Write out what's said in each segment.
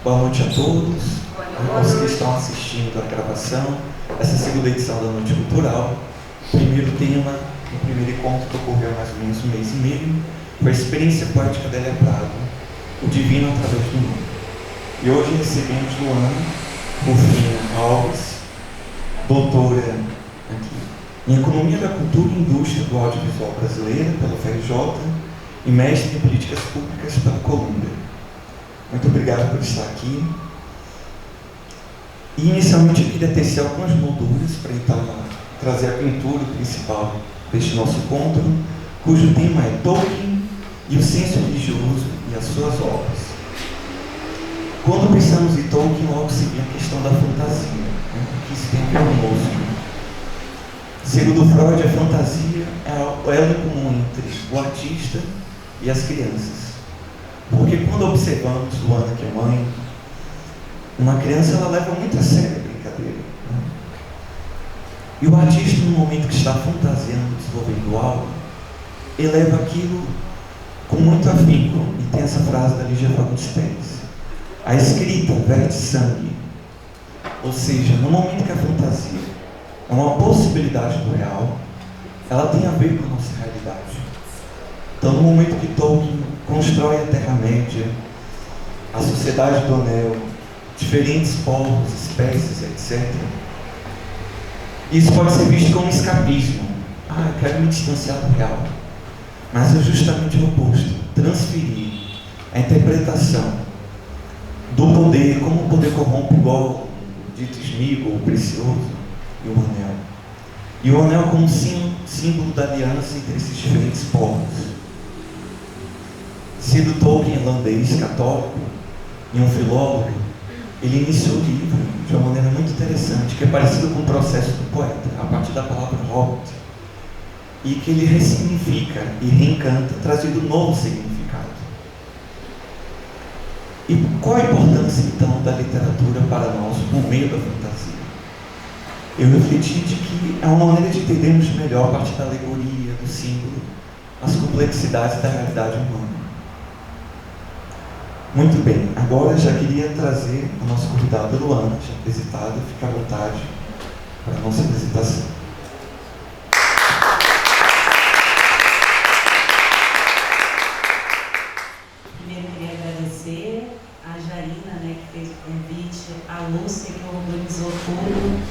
Boa noite a todos, aos que estão assistindo a gravação, essa segunda edição da Noite Cultural. O primeiro tema, o primeiro encontro que ocorreu há mais ou menos um mês e meio, foi a experiência poética da Elia Prado, o divino através do mundo. E hoje recebemos Luana Rufina Alves, doutora em Economia da Cultura e Indústria do Audiovisual Brasileira pela UFRJ e mestre em Políticas Públicas pela Colômbia. Muito obrigado por estar aqui. E inicialmente eu queria tecer algumas molduras para então trazer a pintura principal deste nosso encontro, cujo tema é Tolkien e o senso religioso e as suas obras. Quando pensamos em Tolkien, logo se vê a questão da fantasia, que isso tem a ver conosco. Segundo Freud, a fantasia é o elo comum entre o artista e as crianças. Porque quando observamos Luana, que é mãe, uma criança ela leva muito a sério a brincadeira. E o artista, no momento que está fantasiando, desenvolvendo algo, ele leva aquilo com muito afinco. E tem essa frase da Lígia Fagundes Telles: a escrita verte sangue. Ou seja, no momento que a fantasia é uma possibilidade do real, ela tem a ver com a nossa realidade. Então, no momento que Tolkien constrói a Terra-média, a Sociedade do Anel, diferentes povos, espécies, etc., isso pode ser visto como escapismo. Eu quero me distanciar do real. Mas é justamente o oposto. Transferir a interpretação do poder, como o poder corrompe, igual o dito Sméagol, o precioso, e o anel. E o anel como símbolo da aliança entre esses diferentes povos. Sendo Tolkien irlandês, católico e um filólogo, ele iniciou o livro de uma maneira muito interessante, que é parecido com o processo do poeta, a partir da palavra hobbit, e que ele ressignifica e reencanta, trazendo um novo significado. E qual a importância, então, da literatura para nós, por meio da fantasia? Eu refleti de que é uma maneira de entendermos melhor, a partir da alegoria, do símbolo, as complexidades da realidade humana. Muito bem, agora eu já queria trazer a nossa convidada Luana, já apresentada, fica à vontade para a nossa apresentação. Primeiro queria agradecer a Jarina, que fez o convite, a Lúcia, que organizou tudo,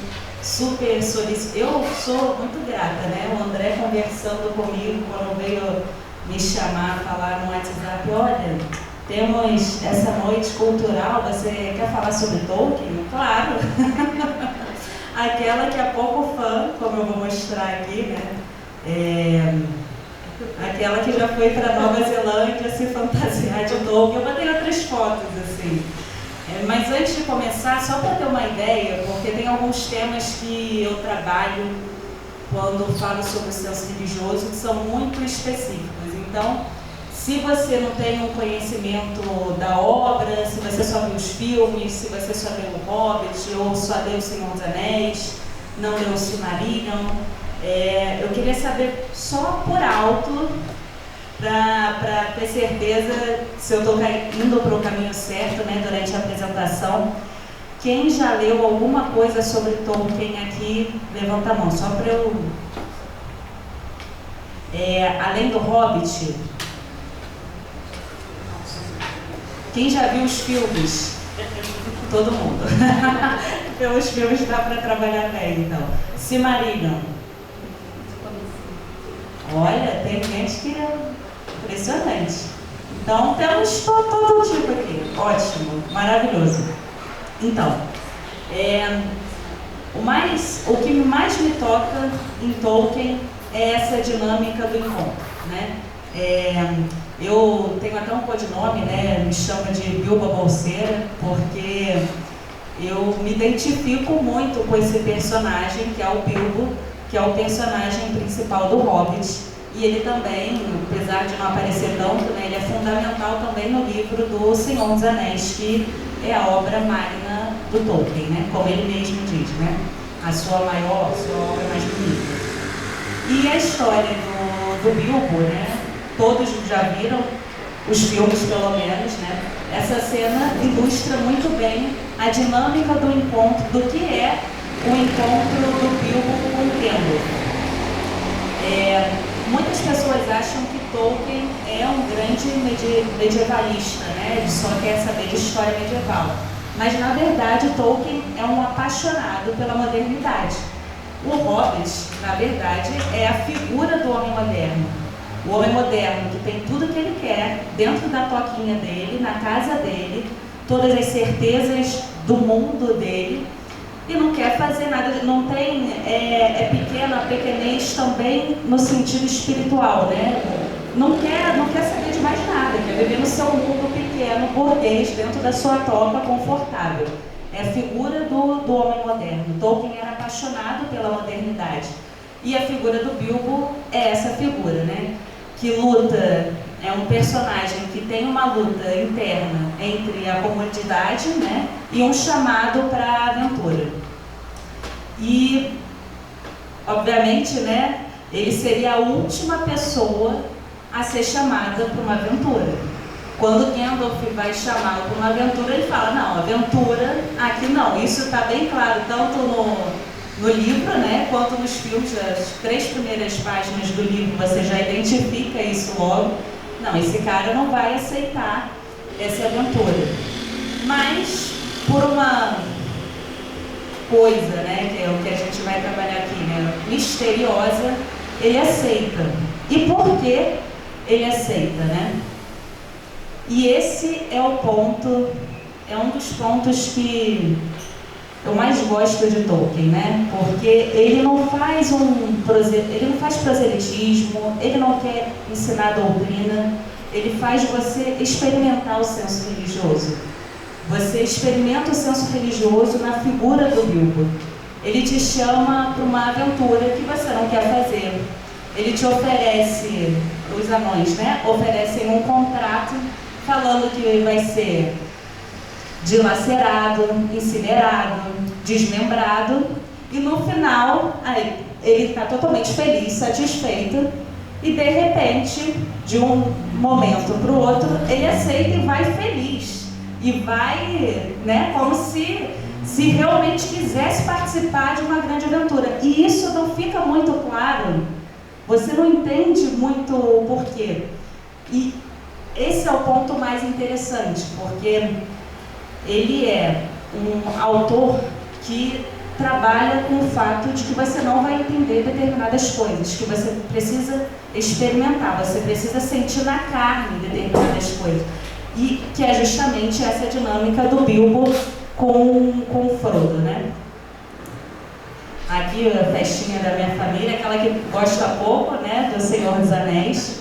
super solícito. Eu sou muito grata, o André conversando comigo quando veio me chamar, falar no WhatsApp: olha, temos essa noite cultural, você quer falar sobre Tolkien? Claro! Aquela que é pouco fã, como eu vou mostrar aqui, aquela que já foi para Nova Zelândia se fantasiar de Tolkien. Eu botei outras fotos assim. Mas antes de começar, só para ter uma ideia, porque tem alguns temas que eu trabalho quando falo sobre o senso religioso que são muito específicos. Então, se você não tem um conhecimento da obra, se você só viu os filmes, se você só leu o Hobbit, ou só leu o Senhor dos Anéis, não leu o Silmarillion, eu queria saber só por alto, para ter certeza se eu estou indo para o caminho certo, durante a apresentação. Quem já leu alguma coisa sobre Tolkien aqui, levanta a mão, só para eu... além do Hobbit... Quem já viu os filmes? Todo mundo. Pelos filmes dá para trabalhar bem, então. Silmarillion. Olha, tem gente que é impressionante. Então, temos todo tipo aqui. Ótimo, maravilhoso. Então, o que mais me toca em Tolkien é essa dinâmica do encontro, eu tenho até um codinome, me chama de Bilba Bolseira, porque eu me identifico muito com esse personagem, que é o Bilbo, que é o personagem principal do Hobbit. E ele também, apesar de não aparecer tanto, ele é fundamental também no livro do Senhor dos Anéis, que é a obra magna do Tolkien, como ele mesmo diz, a sua obra mais bonita. E a história do Bilbo, todos já viram os filmes, pelo menos, essa cena ilustra muito bem a dinâmica do encontro, do que é o encontro do Bilbo com o Gandalf. Muitas pessoas acham que Tolkien é um grande medievalista, né? Ele só quer saber de história medieval. Mas, na verdade, Tolkien é um apaixonado pela modernidade. O Hobbit, na verdade, é a figura do homem moderno. O homem moderno que tem tudo que ele quer dentro da toquinha dele, na casa dele, todas as certezas do mundo dele, e não quer fazer nada, não tem, é pequeno, a pequenez também no sentido espiritual, né? Não quer saber de mais nada, quer viver no seu mundo pequeno, burguês, dentro da sua toca confortável. É a figura do homem moderno. Tolkien era apaixonado pela modernidade. E a figura do Bilbo é essa figura, né? Que luta, é um personagem que tem uma luta interna entre a comodidade, né, e um chamado para a aventura. E, obviamente, né, ele seria a última pessoa a ser chamada para uma aventura. Quando Gandalf vai chamá-lo para uma aventura, ele fala, não, aventura aqui não. Isso está bem claro, tanto no livro, né, quanto nos filmes. As 3 primeiras páginas do livro você já identifica isso logo. Não, esse cara não vai aceitar essa aventura. Mas, por uma coisa, né, que é o que a gente vai trabalhar aqui, né, misteriosa, ele aceita. E por que ele aceita, né? E esse é o ponto, é um dos pontos que eu mais gosto de Tolkien, né? Porque ele não faz proselitismo, ele não quer ensinar doutrina, ele faz você experimentar o senso religioso. Você experimenta o senso religioso na figura do Bilbo. Ele te chama para uma aventura que você não quer fazer. Ele te oferece, os anões, né? Oferecem um contrato falando que vai ser dilacerado, incinerado, desmembrado, e no final ele está totalmente feliz, satisfeito, e de repente, de um momento para o outro, ele aceita e vai feliz, e vai, né, como se realmente quisesse participar de uma grande aventura. E isso não fica muito claro, você não entende muito o porquê. E esse é o ponto mais interessante, porque ele é um autor que trabalha com o fato de que você não vai entender determinadas coisas, que você precisa experimentar, você precisa sentir na carne determinadas coisas. E que é justamente essa dinâmica do Bilbo com o Frodo, né? Aqui a festinha da minha família, aquela que gosta pouco, né, do Senhor dos Anéis.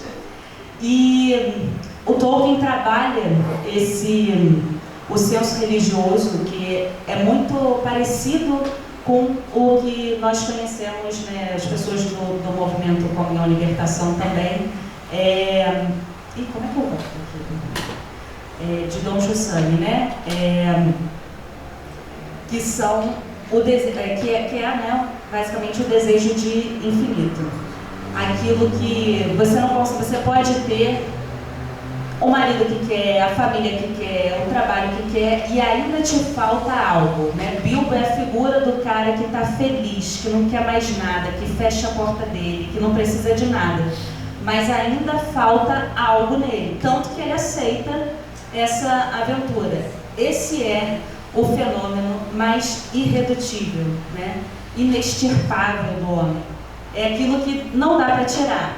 E o Tolkien trabalha o senso religioso, que é muito parecido com o que nós conhecemos, né, as pessoas do movimento Comunhão e Libertação também. E como é que eu volto aqui? De Dom Jussani, né? Que são né, basicamente o desejo de infinito. Aquilo que você pode ter o marido que quer, a família que quer, o trabalho que quer, e ainda te falta algo, né? Bilbo é a figura do cara que está feliz, que não quer mais nada, que fecha a porta dele, que não precisa de nada, mas ainda falta algo nele, tanto que ele aceita essa aventura. Esse é o fenômeno mais irredutível, né? Inextirpável do homem. É aquilo que não dá para tirar.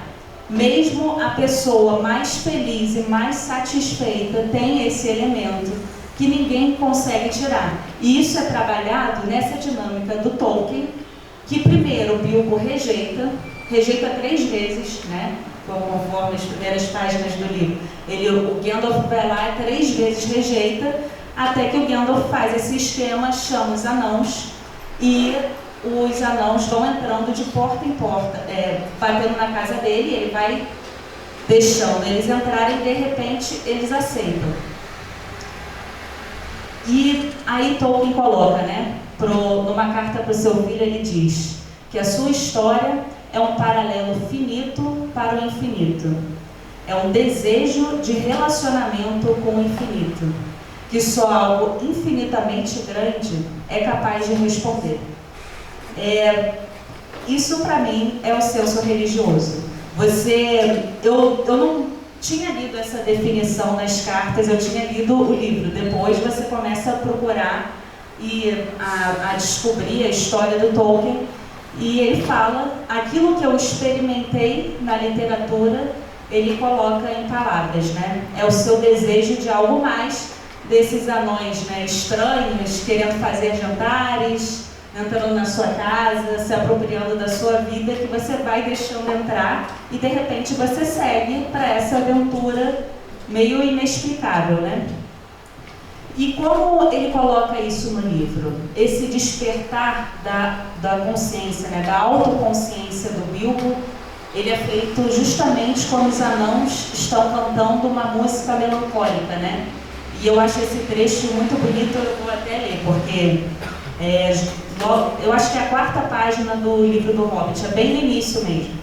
Mesmo a pessoa mais feliz e mais satisfeita tem esse elemento que ninguém consegue tirar. E isso é trabalhado nessa dinâmica do Tolkien, que primeiro o Bilbo rejeita 3 vezes, né? Conforme as primeiras páginas do livro. O Gandalf vai lá e 3 vezes rejeita, até que o Gandalf faz esse esquema, chama os anãos, e os anãos vão entrando de porta em porta, batendo na casa dele, ele vai deixando eles entrarem e de repente eles aceitam. E aí Tolkien coloca, né, numa carta para o seu filho, ele diz que a sua história é um paralelo finito para o infinito. É um desejo de relacionamento com o infinito, que só algo infinitamente grande é capaz de responder. Isso para mim é o senso religioso. Eu não tinha lido essa definição nas cartas, eu tinha lido o livro. Depois você começa a procurar e a descobrir a história do Tolkien, e ele fala aquilo que eu experimentei na literatura, ele coloca em palavras, né? É o seu desejo de algo mais, desses anões, né, estranhos, querendo fazer jantares, entrando na sua casa, se apropriando da sua vida, que você vai deixando entrar e de repente você segue para essa aventura meio inexplicável, né? E como ele coloca isso no livro? Esse despertar da consciência, né, da autoconsciência do Bilbo, ele é feito justamente quando os anãos estão cantando uma música melancólica, né? E eu acho esse trecho muito bonito, eu vou até ler, porque eu acho que é a 4ª página do livro do Hobbit, é bem no início mesmo.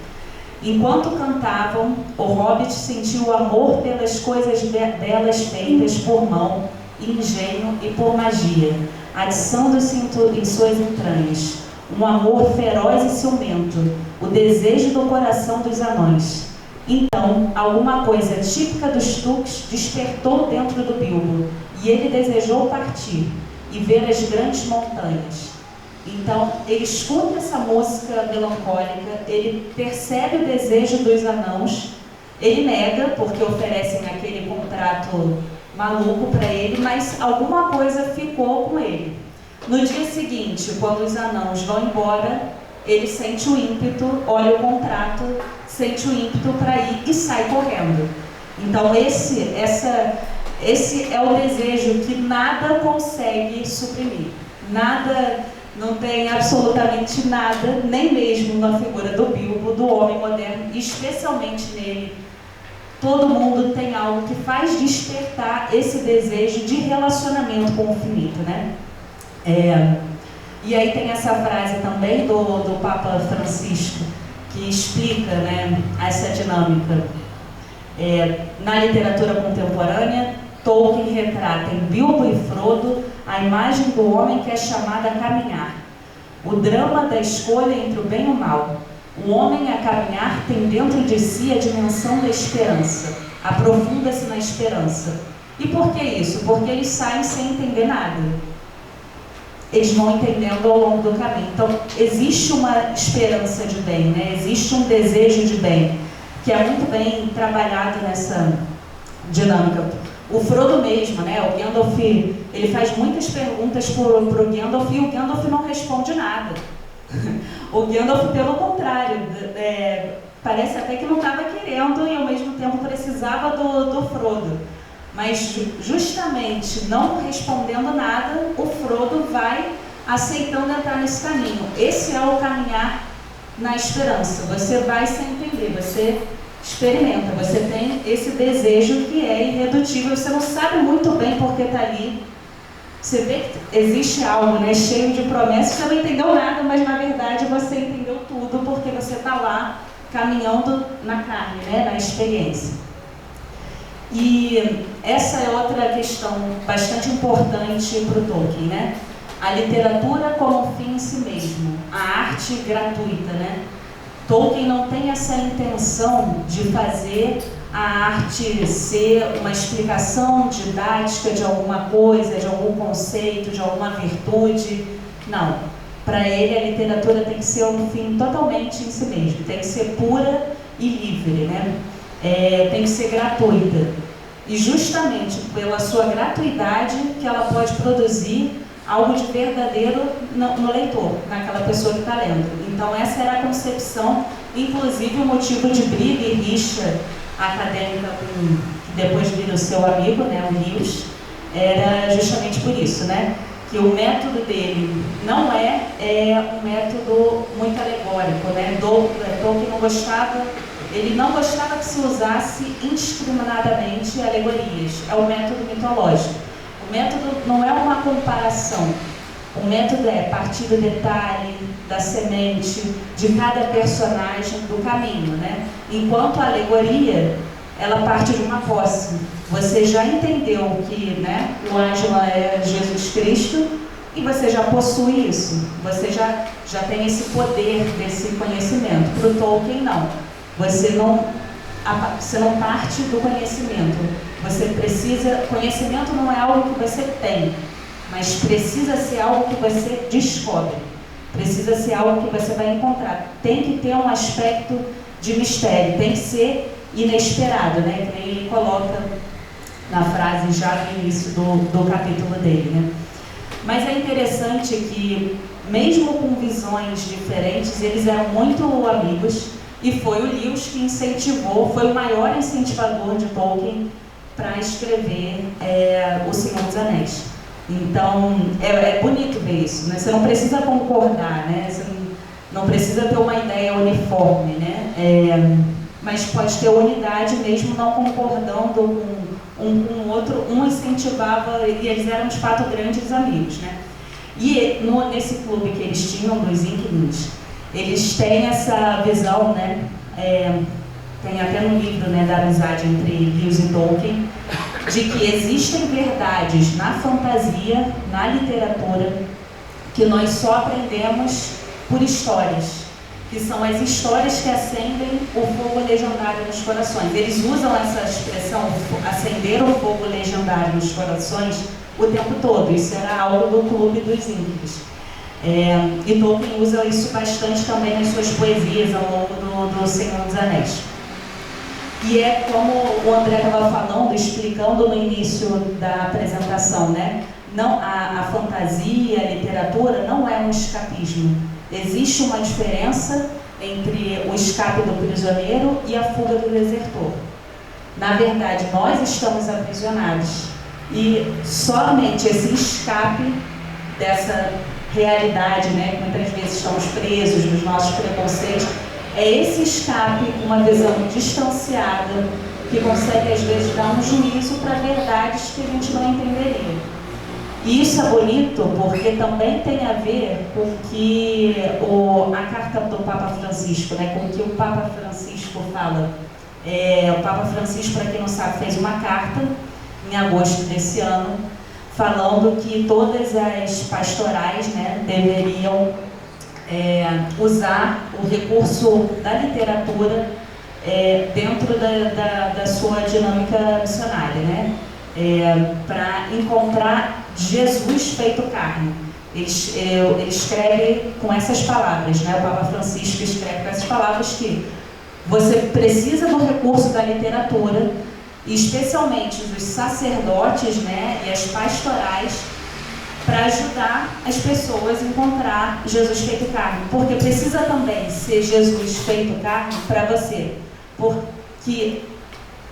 Enquanto cantavam, o Hobbit sentiu o amor pelas coisas belas feitas por mão, engenho e por magia, atiçando-se em suas entranhas. Um amor feroz e ciumento, o desejo do coração dos anões. Então, alguma coisa típica dos Tuques despertou dentro do Bilbo, e ele desejou partir e ver as grandes montanhas. Então, ele escuta essa música melancólica, ele percebe o desejo dos anãos, ele nega, porque oferecem aquele contrato maluco para ele, mas alguma coisa ficou com ele. No dia seguinte, quando os anãos vão embora, ele sente o ímpeto, olha o contrato, sente o ímpeto para ir e sai correndo. Então esse é o desejo que nada consegue suprimir. Nada, não tem absolutamente nada, nem mesmo na figura do Bilbo, do homem moderno, especialmente nele. Todo mundo tem algo que faz despertar esse desejo de relacionamento com o infinito, né? E aí tem essa frase também do Papa Francisco, que explica, né, essa dinâmica. Na literatura contemporânea, Tolkien retrata em Bilbo e Frodo a imagem do homem que é chamado a caminhar. O drama da escolha entre o bem e o mal. O homem a caminhar tem dentro de si a dimensão da esperança, aprofunda-se na esperança. E por que isso? Porque eles saem sem entender nada. Eles vão entendendo ao longo do caminho. Então, existe uma esperança de bem, né? Existe um desejo de bem, que é muito bem trabalhado nessa dinâmica. O Frodo mesmo, né? O Gandalf, ele faz muitas perguntas para o Gandalf e o Gandalf não responde nada. O Gandalf, pelo contrário, parece até que não estava querendo e ao mesmo tempo precisava do Frodo. Mas justamente não respondendo nada, o Frodo vai aceitando entrar nesse caminho. Esse é o caminhar na esperança. Você vai sem entender, você experimenta, você tem esse desejo que é irredutível. Você não sabe muito bem por que está ali. Você vê que existe algo, né, cheio de promessas, você não entendeu nada, mas na verdade você entendeu tudo porque você está lá caminhando na carne, né, na experiência. E essa é outra questão bastante importante para o Tolkien, né? A literatura como fim em si mesmo, a arte gratuita, né? Tolkien não tem essa intenção de fazer a arte ser uma explicação didática de alguma coisa, de algum conceito, de alguma virtude. Não. Para ele, a literatura tem que ser um fim totalmente em si mesmo, tem que ser pura e livre, né? Tem que ser gratuita. E justamente pela sua gratuidade que ela pode produzir algo de verdadeiro no leitor, naquela pessoa que está lendo. Então essa era a concepção, inclusive o motivo de briga e rixa acadêmica que depois vira o seu amigo, né, o Lewis, era justamente por isso, né? Que o método dele não é um método muito alegórico, né? Tolkien ele não gostava que se usasse indiscriminadamente alegorias. É o método mitológico. O método não é uma comparação. O método é partir do detalhe, da semente, de cada personagem, do caminho, né? Enquanto a alegoria ela parte de uma posse. Você já entendeu que, né, o Ângela é Jesus Cristo e você já possui isso. Você já tem esse poder, desse conhecimento. Para o Tolkien, não. Você não parte do conhecimento. Você precisa... Conhecimento não é algo que você tem, mas precisa ser algo que você descobre. Precisa ser algo que você vai encontrar. Tem que ter um aspecto de mistério. Tem que ser inesperado, né? Que ele coloca na frase já no início do capítulo dele, né? Mas é interessante que, mesmo com visões diferentes, eles eram muito amigos, e foi o Lewis que incentivou, foi o maior incentivador de Tolkien para escrever O Senhor dos Anéis. Então, é bonito ver isso, né? Você não precisa concordar, né? Você não precisa ter uma ideia uniforme, né? Mas pode ter unidade mesmo não concordando com o outro. Um incentivava, e eles eram de fato grandes amigos, né? E nesse clube que eles tinham, dos Inquilins, eles têm essa visão, né? Tem até no livro, né, da amizade entre Lewis e Tolkien, de que existem verdades na fantasia, na literatura, que nós só aprendemos por histórias, que são as histórias que acendem o fogo legendário nos corações. Eles usam essa expressão, acender o fogo legendário nos corações, o tempo todo. Isso era algo do clube dos Inquilins. E Tolkien usa isso bastante também nas suas poesias ao longo do Senhor dos Anéis. E é como o André estava falando, explicando no início da apresentação, né? Não, a fantasia, a literatura não é um escapismo. Existe uma diferença entre o escape do prisioneiro e a fuga do desertor. Na verdade, nós estamos aprisionados. E somente esse escape dessa realidade, né? Que muitas vezes estamos presos nos nossos preconceitos, é esse escape, uma visão distanciada, que consegue às vezes dar um juízo para verdades que a gente não entenderia. E isso é bonito porque também tem a ver com que a carta do Papa Francisco, né, com que o Papa Francisco fala. O Papa Francisco, para quem não sabe, fez uma carta em agosto desse ano, falando que todas as pastorais, né, deveriam usar o recurso da literatura dentro da sua dinâmica missionária, né? Para encontrar Jesus feito carne. Ele escreve com essas palavras, né? O Papa Francisco escreve com essas palavras que você precisa do recurso da literatura, e especialmente dos sacerdotes, né, e as pastorais, para ajudar as pessoas a encontrar Jesus feito carne. Porque precisa também ser Jesus feito carne para você. Porque,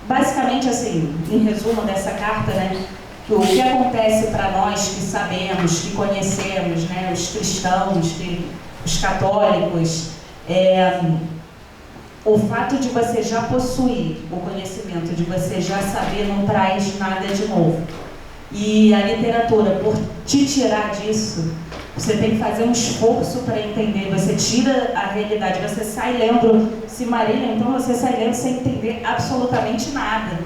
basicamente, assim, em resumo dessa carta, né, o que acontece para nós que sabemos, que conhecemos, né, os cristãos, os católicos, o fato de você já possuir o conhecimento, de você já saber, não traz nada de novo. E a literatura, por te tirar disso, você tem que fazer um esforço para entender. Você tira a realidade, você sai lendo Silmarillion, então você sai lendo sem entender absolutamente nada.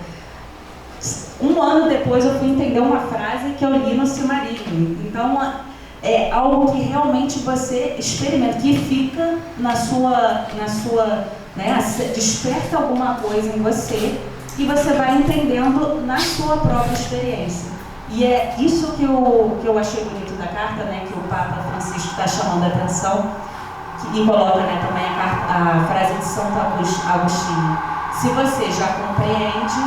Um ano depois eu fui entender uma frase que eu li no Silmarillion. Então é algo que realmente você experimenta, que fica na sua né, desperta alguma coisa em você e você vai entendendo na sua própria experiência. E é isso que eu achei bonito da carta, né, que o Papa Francisco está chamando a atenção, e coloca, né, também a frase de Santo Agostinho: se você já compreende,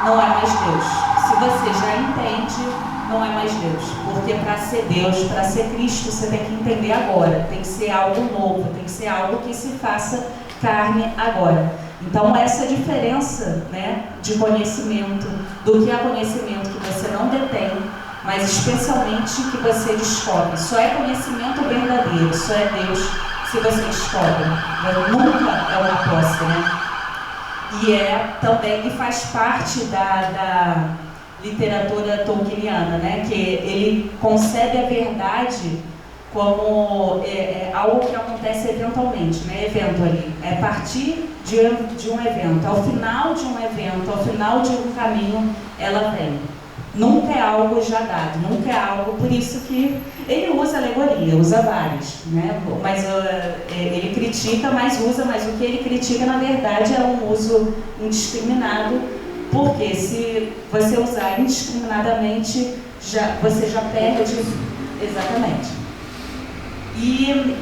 não é mais Deus. Se você já entende, não é mais Deus. Porque para ser Deus, para ser Cristo, você tem que entender agora. Tem que ser algo novo, tem que ser algo que se faça carne agora. Então, essa diferença, né, de conhecimento, do que é conhecimento que você não detém, mas especialmente que você descobre. Só é conhecimento verdadeiro, só é Deus se você descobre. Nunca é uma posse, né? E também faz parte da literatura tolkieniana, né? Que ele concebe a verdade como algo que acontece eventualmente, né? Evento ali. É a partir de um evento, ao final de um evento, ao final de um caminho, ela vem. Nunca é algo já dado, nunca é algo, por isso que ele usa alegoria, usa vários, né? Mas ele critica, mas o que ele critica na verdade é um uso indiscriminado, porque se você usar indiscriminadamente, você já perde, exatamente. E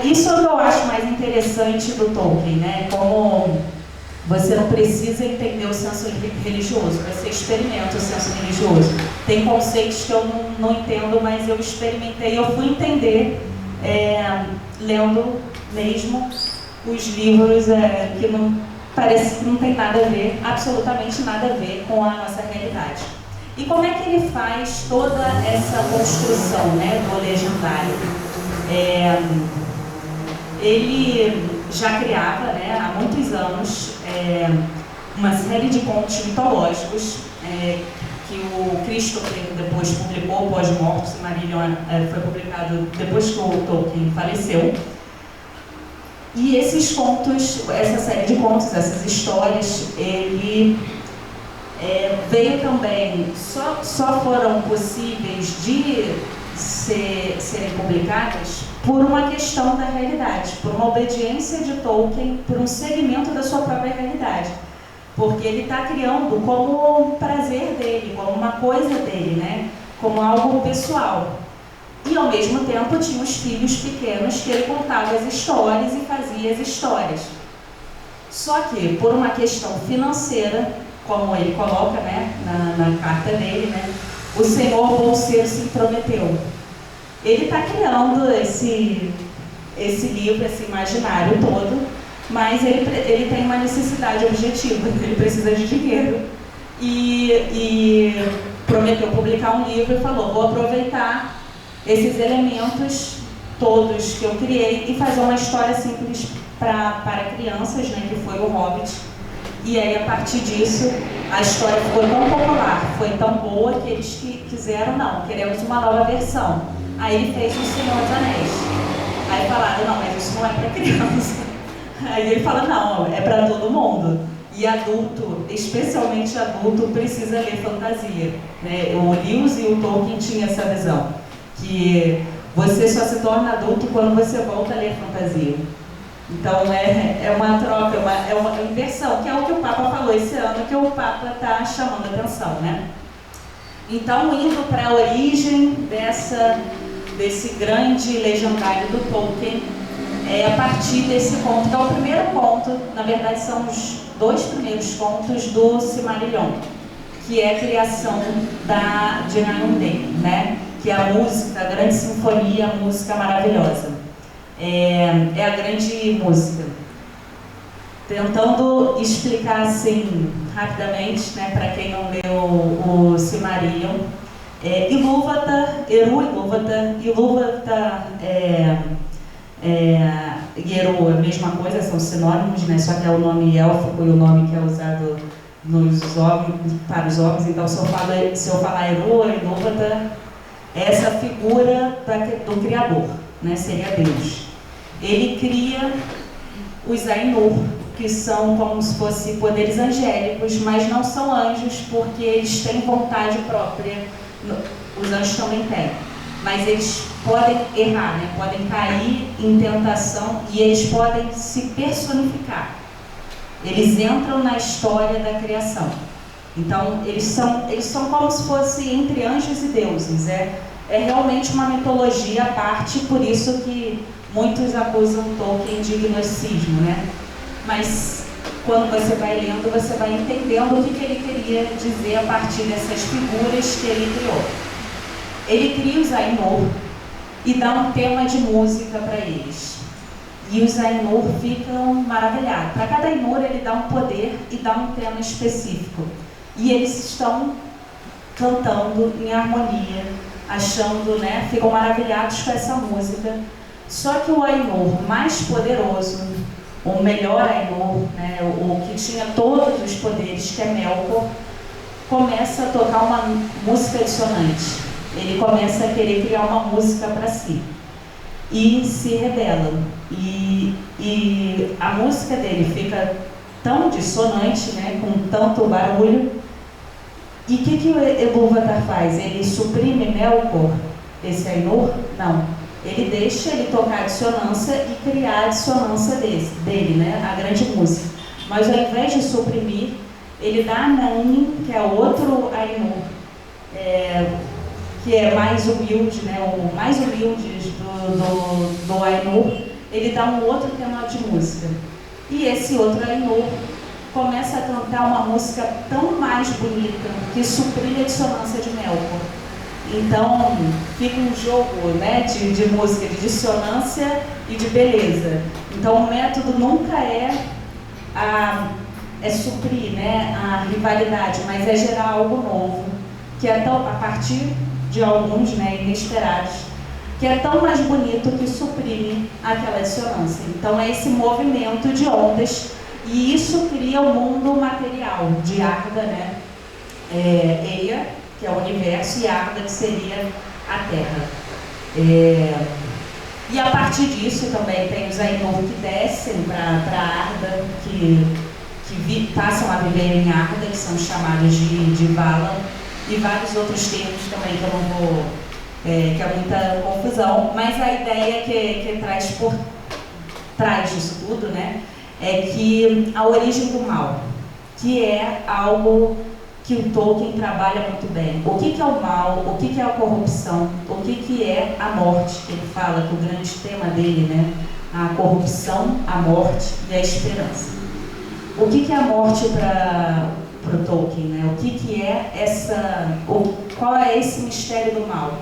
isso é o que eu acho mais interessante do Tolkien, né? Como você não precisa entender o senso religioso, você experimenta o senso religioso. Tem conceitos que eu não entendo, mas eu experimentei, eu fui entender lendo mesmo os livros que não, parece que não tem nada a ver, absolutamente nada a ver com a nossa realidade. E como é que ele faz toda essa construção, né, do legendário? Ele já criava, né, há muitos anos, uma série de contos mitológicos que o Christopher depois publicou pós-morto. Silmarillion foi publicado depois que o Tolkien faleceu. E esses contos, essa série de contos, essas histórias, ele veio também, só foram possíveis de serem publicadas por uma questão da realidade, por uma obediência de Tolkien, por um segmento da sua própria realidade. Porque ele está criando como um prazer dele, como uma coisa dele, né? Como algo pessoal. E ao mesmo tempo tinha os filhos pequenos que ele contava as histórias e fazia as histórias. Só que por uma questão financeira, como ele coloca, né, na carta dele, né, o senhor bolseiro se intrometeu. Ele está criando esse livro, esse imaginário todo, mas ele tem uma necessidade objetiva, ele precisa de dinheiro. E prometeu publicar um livro e falou, vou aproveitar esses elementos todos que eu criei e fazer uma história simples para crianças, né, que foi o Hobbit. E aí, a partir disso, a história ficou tão popular, foi tão boa que eles quiseram, não, queremos uma nova versão. Aí ele fez O Senhor dos Anéis. Aí falaram, não, mas isso não é para criança. Aí ele fala, não, é para todo mundo. E adulto, especialmente adulto, precisa ler fantasia, né? O Lewis e o Tolkien tinham essa visão, que você só se torna adulto quando você volta a ler fantasia. Então é uma troca, é uma inversão, que é o que o Papa falou esse ano, que o Papa está chamando a atenção, né? Então, indo para a origem desse grande legendário do Tolkien, a partir desse conto, que é o primeiro conto, na verdade são os 2 primeiros contos do Silmarillion, que é a criação de Narundel, né? Que é a música, a grande sinfonia, a música maravilhosa. É a grande música. Tentando explicar assim, rapidamente, né, para quem não leu o Silmarillion, Ilúvatar, Eru Ilúvatar, Ilúvatar e Eru é a mesma coisa, são sinônimos, né, só que é o nome élfico e o nome que é usado para os homens. Então, se eu falar Eru, Ilúvatar, é essa figura do Criador, né, seria Deus. Ele cria os Ainur, que são como se fossem poderes angélicos, mas não são anjos, porque eles têm vontade própria. Os anjos também têm, mas eles podem errar, né? Podem cair em tentação e eles podem se personificar. Eles entram na história da criação. Então, eles são como se fosse entre anjos e deuses. É realmente uma mitologia à parte, por isso que muitos acusam Tolkien de gnosticismo, né? Mas quando você vai lendo, você vai entendendo o que ele queria dizer a partir dessas figuras que ele criou. Ele cria os Ainur e dá um tema de música para eles. E os Ainur ficam maravilhados. Para cada Ainur ele dá um poder e dá um tema específico. E eles estão cantando em harmonia, achando, né, ficam maravilhados com essa música. Só que o Ainur mais poderoso, o melhor Ainur, né, o que tinha todos os poderes, que é Melkor, começa a tocar uma música dissonante. Ele começa a querer criar uma música para si. e se rebelam. E a música dele fica tão dissonante, né, com tanto barulho. E o que o Ilúvatar faz? Ele suprime Melkor, esse Ainur? Não. Ele deixa ele tocar a dissonância e criar a dissonância dele, né, a grande música. Mas ao invés de suprimir, ele dá a Nani, que é outro Ainur, que é mais humilde, né, o mais humilde do Ainur, ele dá um outro tema de música. E esse outro Ainur começa a cantar uma música tão mais bonita que suprime a dissonância de Melkor. Então, fica um jogo, né, de música, de dissonância e de beleza. Então, o método nunca é suprir, né, a rivalidade, mas é gerar algo novo, que é tão, a partir de alguns, né, inesperados, que é tão mais bonito que suprime aquela dissonância. Então, é esse movimento de ondas, e isso cria o mundo material de Arda, né, Eia, que é o universo, e Arda, que seria a Terra. E a partir disso também tem os Ainur que descem para Arda, que passam a viver em Arda, que são chamados de Valan, e vários outros termos também que eu não vou, que é muita confusão, mas a ideia que traz por trás disso tudo, né, é que a origem do mal, que é algo que o Tolkien trabalha muito bem. O que é o mal, o que é a corrupção, o que é a morte, que ele fala que o grande tema dele, né, a corrupção, a morte e a esperança. O que é a morte para o Tolkien, né? O que é essa, qual é esse mistério do mal?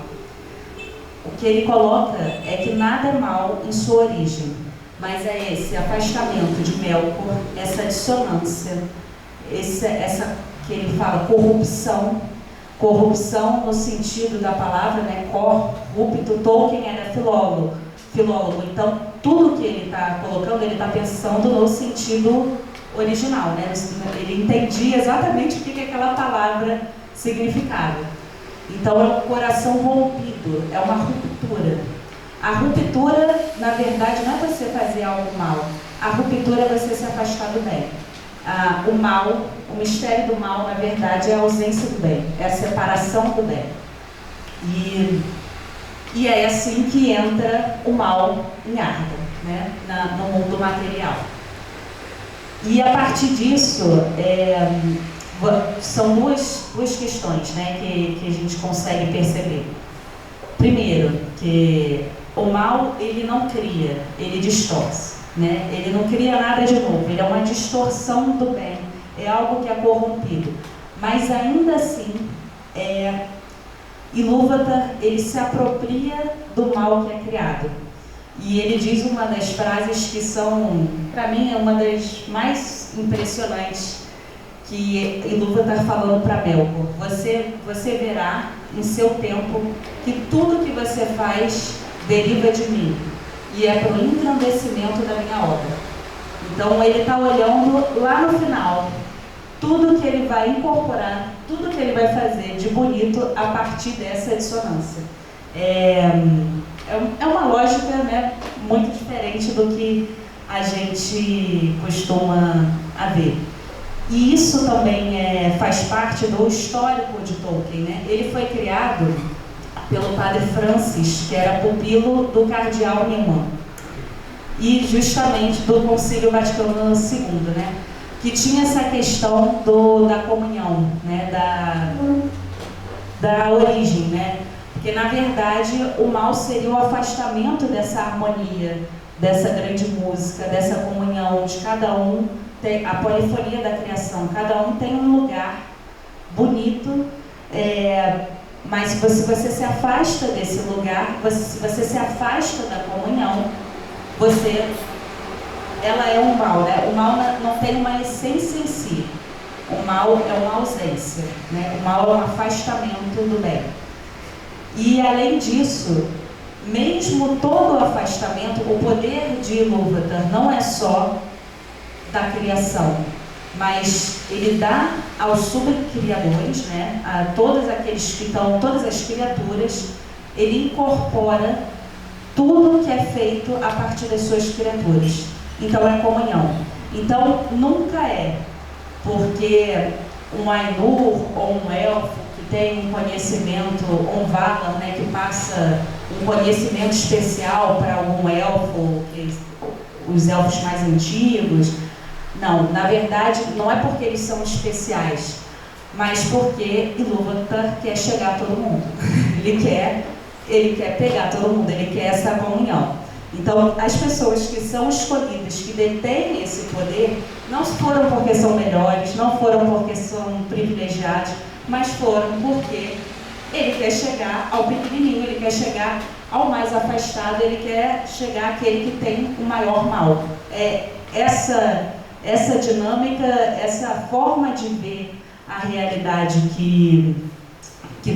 O que ele coloca é que nada é mal em sua origem, mas é esse afastamento de Melkor, essa dissonância, essa que ele fala corrupção no sentido da palavra, né, corrupto. Tolkien era filólogo, então tudo que ele está colocando, ele está pensando no sentido original, né? Ele entendia exatamente o que aquela palavra significava. Então é um coração rompido, é uma ruptura. A ruptura, na verdade, não é você fazer algo mal, a ruptura é você se afastar do bem. O mal, o mistério do mal, na verdade, é a ausência do bem, é a separação do bem. E é assim que entra o mal em Arda, né, no mundo material. E a partir disso, são duas questões, né, que a gente consegue perceber. Primeiro, que o mal, ele não cria, ele distorce. Né? Ele não cria nada de novo, ele é uma distorção do bem, é algo que é corrompido. Mas ainda assim, Ilúvatar, ele se apropria do mal que é criado. E ele diz uma das frases que são, para mim, é uma das mais impressionantes, que Ilúvatar falando para Melkor: você verá em seu tempo que tudo que você faz deriva de mim, e é para o engrandecimento da minha obra. Então ele está olhando lá no final, tudo que ele vai incorporar, tudo que ele vai fazer de bonito a partir dessa dissonância. É uma lógica, né, muito diferente do que a gente costuma ver. E isso também faz parte do histórico de Tolkien, né? Ele foi criado pelo padre Francis, que era pupilo do cardeal Newman, e justamente do Concílio Vaticano II, né, que tinha essa questão da comunhão, né, da origem, né, porque na verdade o mal seria o afastamento dessa harmonia, dessa grande música, dessa comunhão de cada um, a polifonia da criação, cada um tem um lugar bonito, mas se você se afasta desse lugar, se você se afasta da comunhão, ela é um mal, né? O mal não tem uma essência em si. O mal é uma ausência, né? O mal é um afastamento do bem. E além disso, mesmo todo o afastamento, o poder de Ilúvatar não é só da criação, mas ele dá aos subcriadores, né, a todos aqueles que estão, todas as criaturas, ele incorpora tudo que é feito a partir das suas criaturas. Então é comunhão. Então nunca é porque um Ainur ou um elfo que tem um conhecimento, ou um Valar, né, que passa um conhecimento especial para algum elfo, os elfos mais antigos. Não, na verdade, não é porque eles são especiais, mas porque Ilúvatar quer chegar a todo mundo. Ele quer pegar todo mundo, ele quer essa comunhão. Então, as pessoas que são escolhidas, que detêm esse poder, não foram porque são melhores, não foram porque são privilegiados, mas foram porque ele quer chegar ao pequenininho, ele quer chegar ao mais afastado, ele quer chegar àquele que tem o maior mal. Essa dinâmica, essa forma de ver a realidade que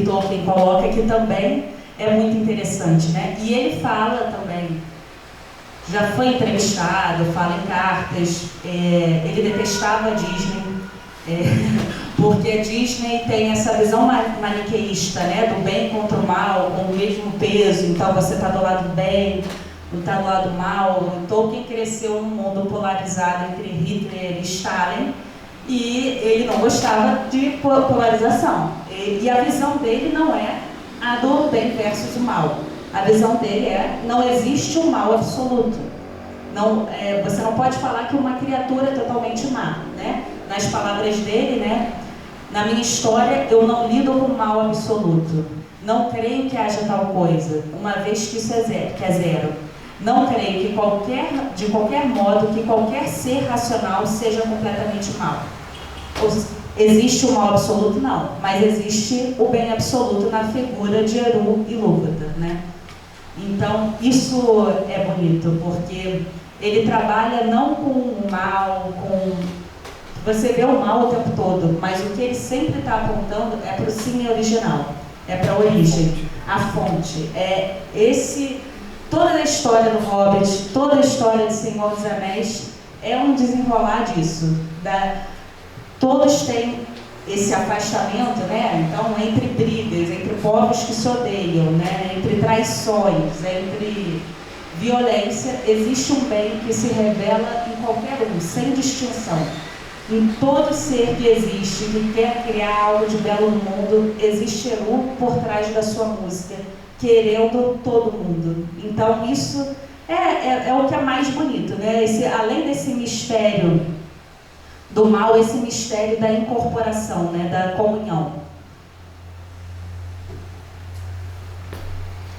Tolkien coloca, que também é muito interessante, né? E ele fala também, já foi entrevistado, fala em cartas, ele detestava a Disney, porque a Disney tem essa visão maniqueísta, né, do bem contra o mal, com o mesmo peso, então você está do lado do bem, não está do lado do mal. Tolkien cresceu num mundo polarizado entre Hitler e Stalin, e ele não gostava de polarização. E a visão dele não é a do bem versus o mal. A visão dele não existe um mal absoluto. Não, você não pode falar que uma criatura é totalmente má, né? Nas palavras dele, né? Na minha história, eu não lido com mal absoluto. Não creio que haja tal coisa, uma vez que isso é zero. Não creio que de qualquer modo, que qualquer ser racional seja completamente mal. Existe o mal absoluto? Não, mas existe o bem absoluto na figura de Eru e Ilúvatar, né? Então, isso é bonito, porque ele trabalha não com o mal, você vê o mal o tempo todo, mas o que ele sempre está apontando é para o sim original, é para a origem, a fonte. Toda a história do Hobbit, toda a história de Senhor dos Anéis é um desenrolar disso. Todos têm esse afastamento, né? Então, entre brigas, entre povos que se odeiam, né? Entre traições, entre violência, existe um bem que se revela em qualquer um, sem distinção. Em todo ser que existe, que quer criar algo de belo no mundo, existe Eru por trás da sua música, querendo todo mundo. Então, isso é o que é mais bonito, né? Além desse mistério do mal, esse mistério da incorporação, né? Da comunhão.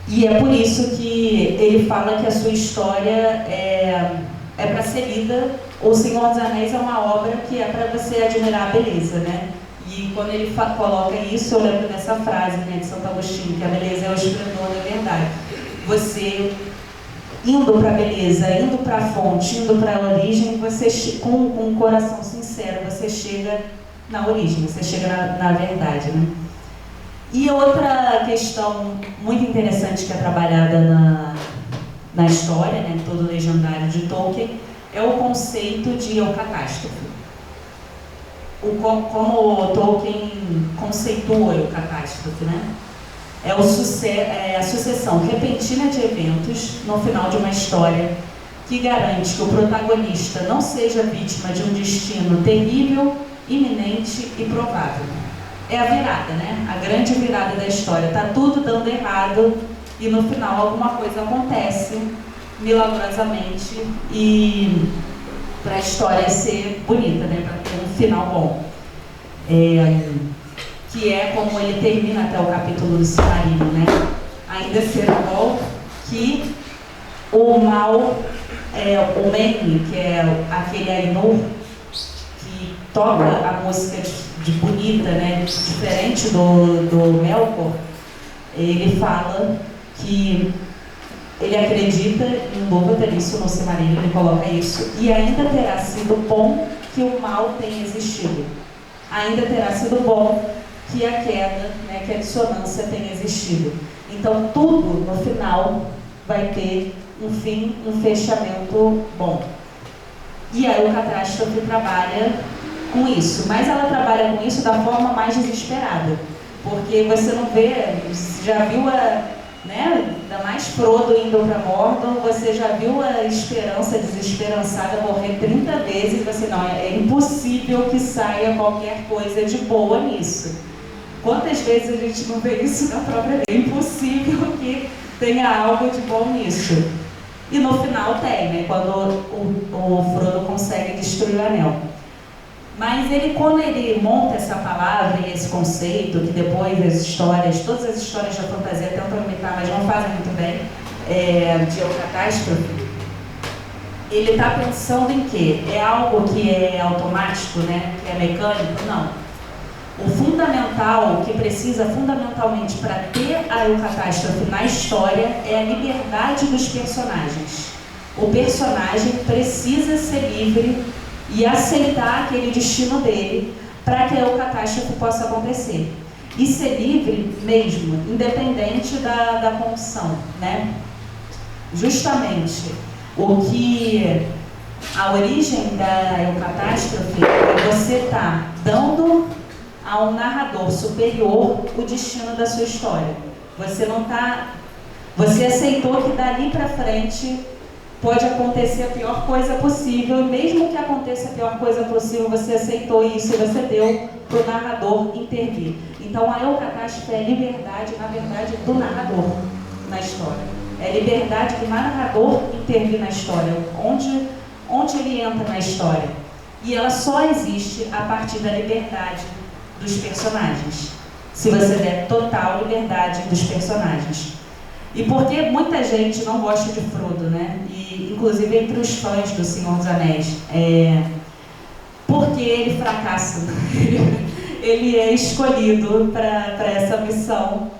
E é por isso que ele fala que a sua história é para ser lida. O Senhor dos Anéis é uma obra que é para você admirar a beleza, né? E quando ele coloca isso, eu lembro dessa frase, né, de Santo Agostinho, que a beleza é o esplendor da verdade. Você indo para a beleza, indo para a fonte, indo para a origem, você com um coração sincero, você chega na origem, você chega na verdade, né? E outra questão muito interessante que é trabalhada na história, né, de todo o legendário de Tolkien, é o conceito de eucatástrofe. Como Tolkien conceitua a eucatástrofe, né? É a sucessão repentina de eventos no final de uma história que garante que o protagonista não seja vítima de um destino terrível, iminente e provável. É a virada, né? A grande virada da história. Está tudo dando errado e no final alguma coisa acontece milagrosamente e para a história ser bonita, né? Para ter um final bom. Que é como ele termina até o capítulo do Silmarillion, né? Ainda será bom que o mal, o Meni, que é aquele Ainur que toca a música de bonita, né? Diferente do Melkor, ele fala que ele acredita em Ilúvatar, isso no Silmarillion, ele coloca isso, e ainda terá sido bom que o mal tenha existido. Ainda terá sido bom que a queda, né, que a dissonância tenha existido. Então, tudo, no final, vai ter um fim, um fechamento bom. E a eucatástrofe trabalha com isso, mas ela trabalha com isso da forma mais desesperada. Porque você não vê, já viu né? Ainda mais Frodo indo para Mordor, você já viu a esperança desesperançada morrer 30 vezes, você não, é impossível que saia qualquer coisa de boa nisso. Quantas vezes a gente não vê isso na própria vida? É impossível que tenha algo de bom nisso. E no final tem, né? Quando o Frodo consegue destruir o anel. Mas quando ele monta essa palavra e esse conceito, que depois as histórias, todas as histórias da fantasia tentam imitar, mas não fazem muito bem, de catástrofe, ele está pensando em quê? É algo que é automático, né? Que é mecânico? Não. O fundamental, o que precisa fundamentalmente para ter a eucatástrofe na história é a liberdade dos personagens. O personagem precisa ser livre e aceitar aquele destino dele para que a eucatástrofe possa acontecer. E ser livre mesmo, independente da condição, né? Justamente o que a origem da eucatástrofe é você estar dando a um narrador superior o destino da sua história. Você aceitou que dali para frente pode acontecer a pior coisa possível, e mesmo que aconteça a pior coisa possível, você aceitou isso e você deu para o narrador intervir. Então a eucatástrofe é a liberdade, na verdade, do narrador na história. É a liberdade do narrador intervir na história, onde ele entra na história. E ela só existe a partir da liberdade dos personagens. Se você der total liberdade dos personagens. E porque muita gente não gosta de Frodo, né? E, inclusive entre os fãs do Senhor dos Anéis. Porque ele fracassa. Ele é escolhido para essa missão.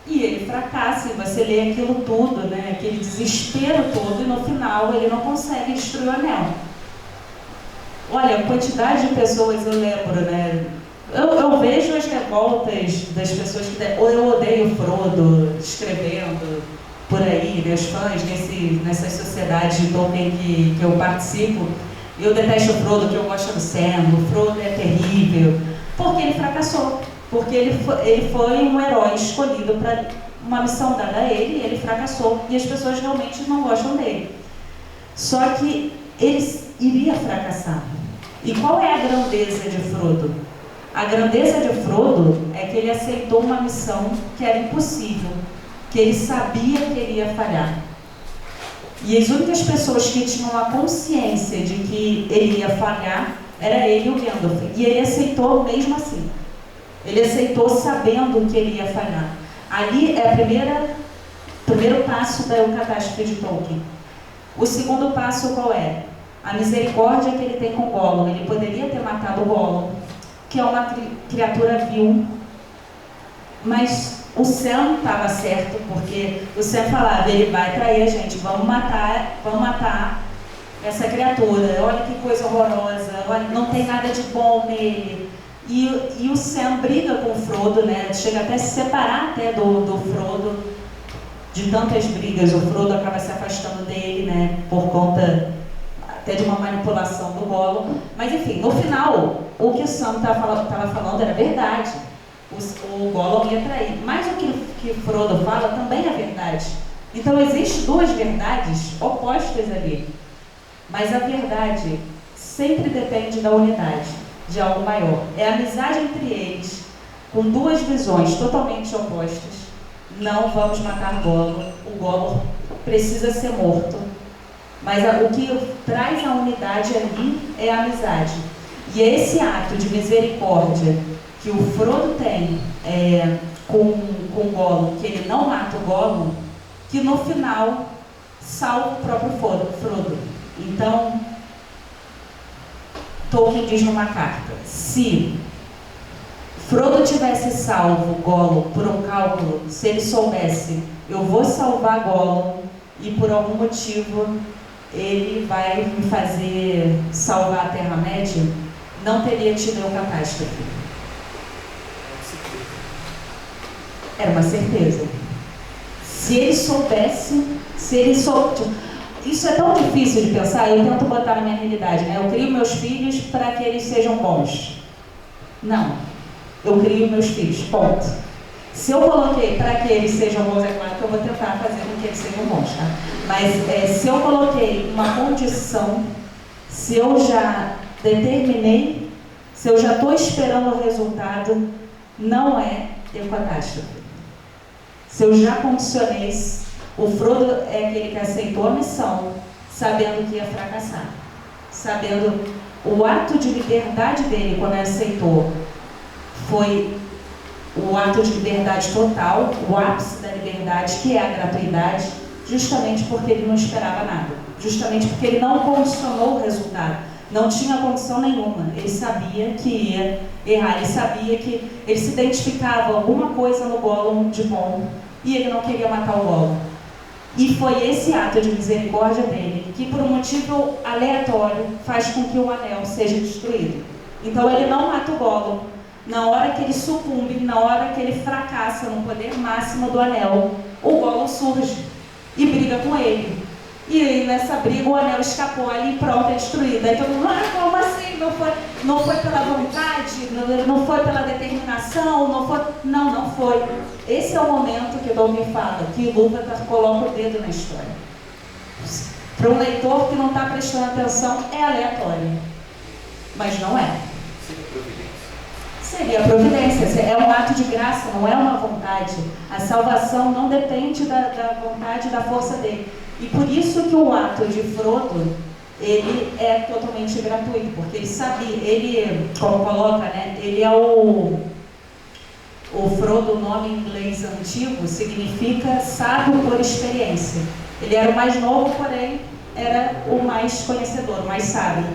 E ele fracassa, e você lê aquilo tudo, né? Aquele desespero todo, e no final ele não consegue destruir o anel. Olha, a quantidade de pessoas, eu lembro, né? Eu vejo as revoltas das pessoas que... Eu odeio Frodo escrevendo por aí, né, os fãs nessas sociedades de Tolkien que eu participo. Eu detesto o Frodo, que eu gosto do Sam. O Frodo é terrível. Porque ele fracassou. Porque ele foi um herói escolhido para uma missão dada a ele, e ele fracassou. E as pessoas realmente não gostam dele. Só que ele iria fracassar. E qual é a grandeza de Frodo? A grandeza de Frodo é que ele aceitou uma missão que era impossível, que ele sabia que ele ia falhar. E as únicas pessoas que tinham a consciência de que ele ia falhar era ele e o Gandalf. E ele aceitou mesmo assim. Ele aceitou sabendo que ele ia falhar. Ali é o primeiro passo da eucatástrofe de Tolkien. O segundo passo qual é? A misericórdia que ele tem com Gollum. Ele poderia ter matado o Gollum, que é uma criatura vil, mas o Sam estava certo, porque o Sam falava, ele vai trair a gente, vamos matar essa criatura, olha que coisa horrorosa, olha, não tem nada de bom nele. E o Sam briga com o Frodo, né? Chega até a se separar até do Frodo, de tantas brigas. O Frodo acaba se afastando dele, né? Por conta até de uma manipulação do Gollum. Mas enfim, no final, o que o Sam estava falando era verdade. O Gollum ia trair. Mas o que Frodo fala também é verdade. Então existem duas verdades opostas ali. Mas a verdade sempre depende da unidade, de algo maior. É a amizade entre eles, com duas visões totalmente opostas. Não vamos matar Gollum. O Gollum precisa ser morto. Mas o que traz a unidade ali é a amizade. E é esse ato de misericórdia que o Frodo tem com o Gollum, que ele não mata o Gollum, que no final salva o próprio Frodo. Então, Tolkien diz numa carta, se Frodo tivesse salvo Gollum por um cálculo, se ele soubesse, eu vou salvar Gollum e por algum motivo ele vai me fazer salvar a Terra-média, não teria tido a catástrofe. Era uma certeza. Se ele soubesse, isso é tão difícil de pensar, eu tento botar na minha realidade, né? Eu crio meus filhos para que eles sejam bons. Não. Eu crio meus filhos, ponto. Se eu coloquei para que eles sejam bons, é claro que eu vou tentar fazer com que eles sejam bons, tá? Mas se eu coloquei uma condição, se eu já determinei, se eu já estou esperando o resultado, não é catástrofe. Se eu já condicionei, o Frodo é aquele que aceitou a missão, sabendo que ia fracassar. Sabendo o ato de liberdade dele, quando ele aceitou, foi o ato de liberdade total, o ápice da liberdade, que é a gratuidade, justamente porque ele não esperava nada. Justamente porque ele não condicionou o resultado. Não tinha condição nenhuma. Ele sabia que ia errar. Ele sabia que ele se identificava alguma coisa no Gollum de bom e ele não queria matar o Gollum. E foi esse ato de misericórdia dele que, por um motivo aleatório, faz com que o anel seja destruído. Então ele não mata o Gollum. Na hora que ele sucumbe, na hora que ele fracassa no poder máximo do anel, o Gollum surge e briga com ele. E aí, nessa briga, o anel escapou ali e pronto, é destruído. Aí todo mundo, como assim? Não foi pela vontade, não foi pela determinação, não foi. Esse é o momento que o Tolkien fala, que o Ilúvatar coloca o dedo na história. Para um leitor que não está prestando atenção, é aleatório. Mas não é. Seria providência, é um ato de graça, não é uma vontade. A salvação não depende da vontade e da força dele. E por isso que o ato de Frodo, ele é totalmente gratuito, porque ele sabia, ele, como coloca, né, ele é o Frodo, o nome em inglês antigo, significa sábio por experiência. Ele era o mais novo, porém, era o mais conhecedor, o mais sábio.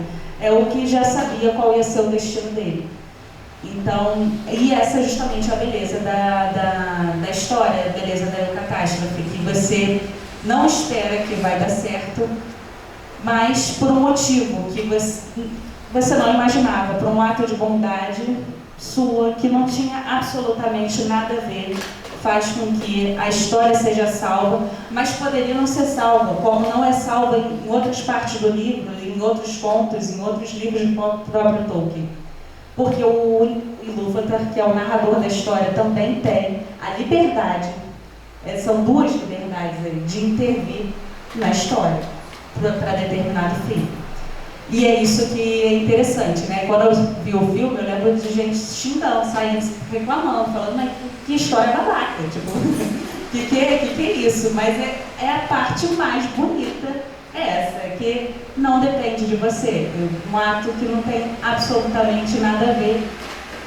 É o que já sabia qual ia ser o destino dele. Então, e essa é justamente a beleza da história, a beleza da catástrofe, que você não espera que vai dar certo, mas por um motivo que você não imaginava, por um ato de bondade sua, que não tinha absolutamente nada a ver, faz com que a história seja salva, mas poderia não ser salva, como não é salva em outras partes do livro, em outros contos, em outros livros do próprio Tolkien. Porque o Ilúvatar, que é o narrador da história, também tem a liberdade, são duas liberdades aí, de intervir na história para determinado fim. E é isso que é interessante, né? Quando eu vi o filme, eu lembro de gente xingando, saindo, reclamando, falando, mas que história babaca, tipo, que é isso? Mas é a parte mais bonita, essa, que não depende de você. Um ato que não tem absolutamente nada a ver,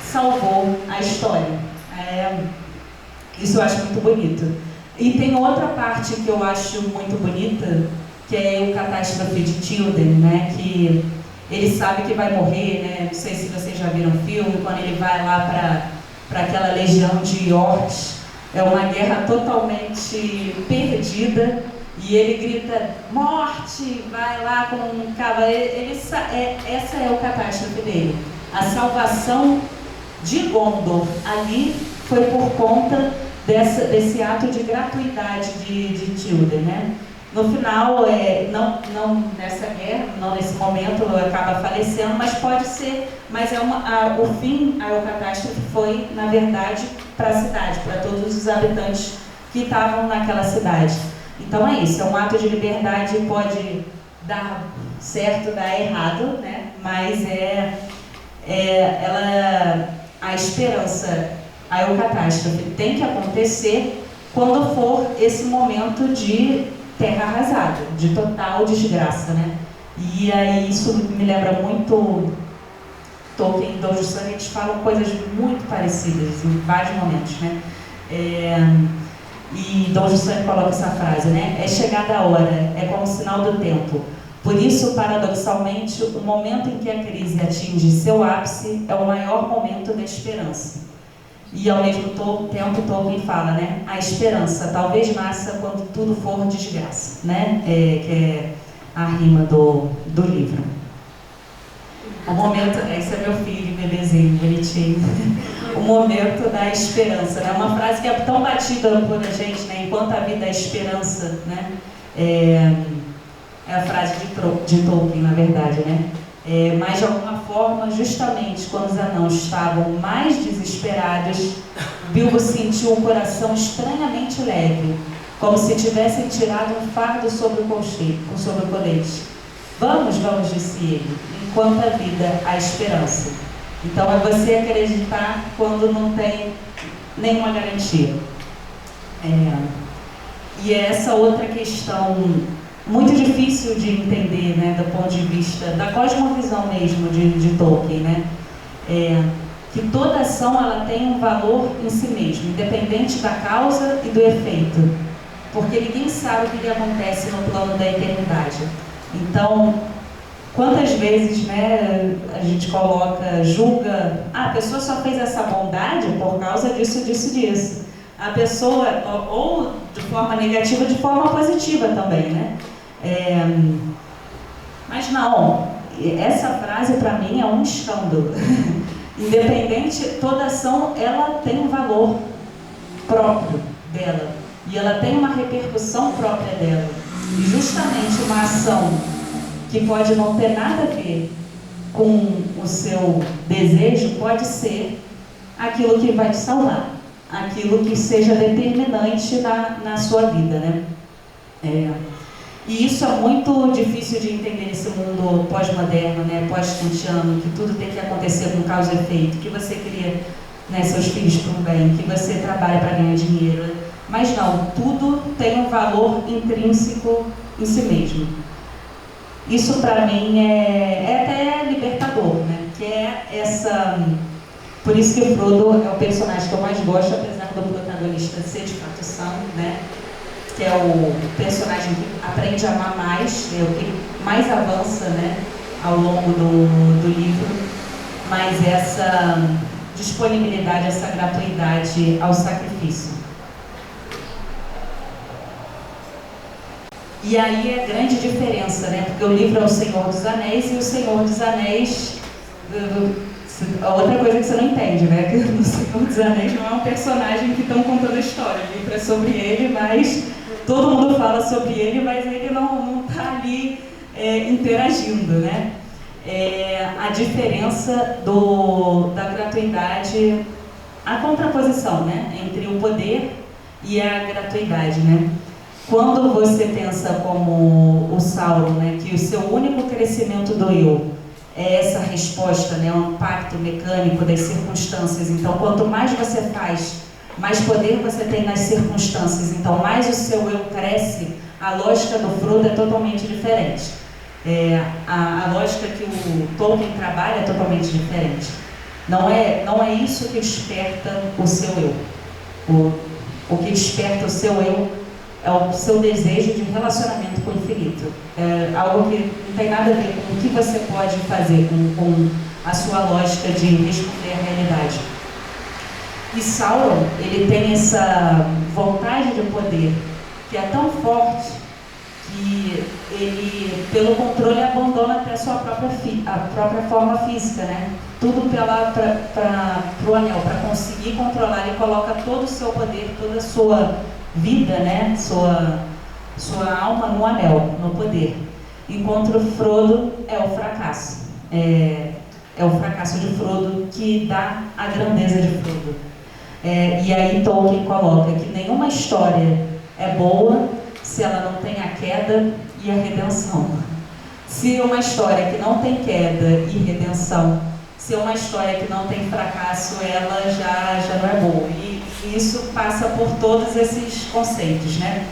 salvou a história. Isso eu acho muito bonito. E tem outra parte que eu acho muito bonita, que é o catástrofe de Théoden, né? Que ele sabe que vai morrer, né? Não sei se vocês já viram o filme, quando ele vai lá para aquela legião de orcs, é uma guerra totalmente perdida, e ele grita, morte, vai lá com um cavaleiro, essa é o catástrofe dele. A salvação de Gondor ali foi por conta desse ato de gratuidade de Théoden, né? No final, não nessa guerra, não nesse momento, acaba falecendo, mas pode ser, mas o fim, a catástrofe foi, na verdade, para a cidade, para todos os habitantes que estavam naquela cidade. Então é isso, é um ato de liberdade, pode dar certo, dar errado, né? Mas a esperança, a catástrofe tem que acontecer quando for esse momento de terra arrasada, de total desgraça, né? E aí isso me lembra muito Tolkien e Dom Jussani, eles falam coisas muito parecidas em vários momentos, né? E Dom Jussani coloca essa frase, né? É chegada a hora, é como sinal do tempo. Por isso, paradoxalmente, o momento em que a crise atinge seu ápice é o maior momento da esperança. E ao mesmo tempo Tolkien fala, né? A esperança talvez nasça quando tudo for desgraça, né? Que é a rima do livro. O momento, esse é meu filho, bebezinho, bonitinho. O momento da esperança, né? Uma frase que é tão batida por a gente, né? Enquanto a vida é esperança, né? É a frase de Tolkien, na verdade, né? Mas de alguma forma, justamente quando os anãos estavam mais desesperados, Bilbo sentiu um coração estranhamente leve, como se tivessem tirado um fardo sobre o colete. Vamos, disse ele, enquanto a vida há esperança. Então é você acreditar quando não tem nenhuma garantia. E é essa outra questão muito difícil de entender, né, do ponto de vista da cosmovisão mesmo de Tolkien, né? Que toda ação ela tem um valor em si mesmo, independente da causa e do efeito, porque ninguém sabe o que acontece no plano da eternidade. Então, quantas vezes, né, a gente julga, a pessoa só fez essa bondade por causa disso, disso. A pessoa, ou de forma negativa, de forma positiva também, né? Mas não, essa frase para mim é um escândalo. Independente, toda ação, ela tem um valor próprio dela. E ela tem uma repercussão própria dela. E justamente uma ação que pode não ter nada a ver com o seu desejo, pode ser aquilo que vai te salvar, aquilo que seja determinante na sua vida, né? E isso é muito difícil de entender nesse mundo pós-moderno, né? Pós-kantiano, que tudo tem que acontecer com causa e efeito, que você cria, né, seus filhos para o bem, que você trabalha para ganhar dinheiro. Mas não, tudo tem um valor intrínseco em si mesmo. Isso para mim é até libertador, né? Que é essa... Por isso que o Frodo é o personagem que eu mais gosto, apesar do protagonista ser de fato Sam, né? Que é o personagem que aprende a amar mais, é o que mais avança, né, ao longo do livro. Mas essa disponibilidade, essa gratuidade ao sacrifício. E aí é a grande diferença, né? Porque o livro é O Senhor dos Anéis, e O Senhor dos Anéis, outra coisa que você não entende, né? Que o Senhor dos Anéis não é um personagem que estão contando a história. O livro é sobre ele, mas todo mundo fala sobre ele, mas ele não está ali interagindo, né? A diferença da gratuidade, a contraposição, né? Entre o poder e a gratuidade, né? Quando você pensa como o Sauron, né, que o seu único crescimento do eu é essa resposta, né, um pacto mecânico das circunstâncias. Então, quanto mais você faz, mais poder você tem nas circunstâncias. Então, mais o seu eu cresce. A lógica do Frodo é totalmente diferente. A lógica que o Tolkien trabalha é totalmente diferente. Não é isso que desperta o seu eu. O que desperta o seu eu é o seu desejo de relacionamento com o infinito. É algo que não tem nada a ver com o que você pode fazer, com a sua lógica de responder à realidade. E Sauron, ele tem essa vontade de poder que é tão forte que ele, pelo controle, abandona até a sua própria forma física, né? Tudo para o anel, para conseguir controlar. Ele coloca todo o seu poder, toda a sua vida, né? Sua alma no anel, no poder. Enquanto o Frodo é o fracasso. É o fracasso de Frodo que dá a grandeza de Frodo. E aí Tolkien coloca que nenhuma história é boa se ela não tem a queda e a redenção. Se uma história que não tem queda e redenção, se uma história que não tem fracasso, ela já não é boa. E isso passa por todos esses conceitos, né?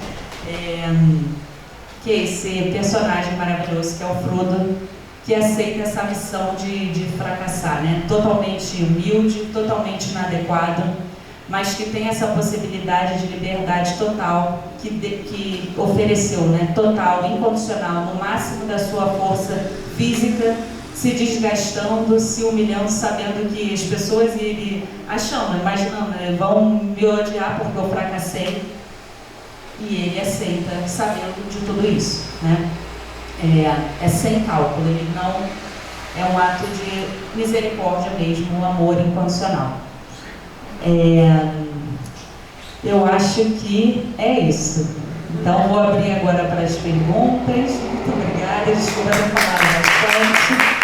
Que é esse personagem maravilhoso que é o Frodo, que aceita essa missão de fracassar, né? Totalmente humilde, totalmente inadequado, mas que tem essa possibilidade de liberdade total, que ofereceu, né? Total, incondicional, no máximo da sua força física, se desgastando, se humilhando, sabendo que as pessoas imaginando, né? Vão me odiar porque eu fracassei. E ele aceita, sabendo de tudo isso, né? É sem cálculo, ele não é um ato de misericórdia mesmo, um amor incondicional. Eu acho que é isso. Então vou abrir agora para as perguntas. Muito obrigada, desculpa ter falado bastante.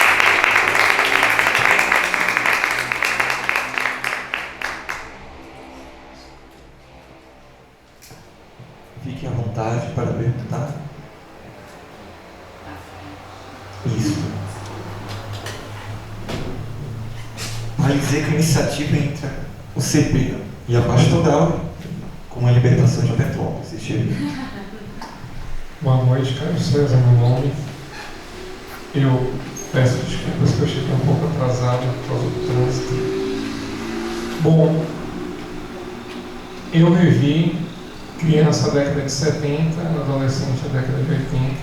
vontade para perguntar? Isso. Vale dizer que a iniciativa entre o CP e a pastoral com a libertação de Petrópolis. Boa noite, Carlos César, meu nome. Eu peço desculpas que eu cheguei um pouco atrasado por causa do trânsito. Bom, eu vivi criança da década de 70, adolescente da década de 80,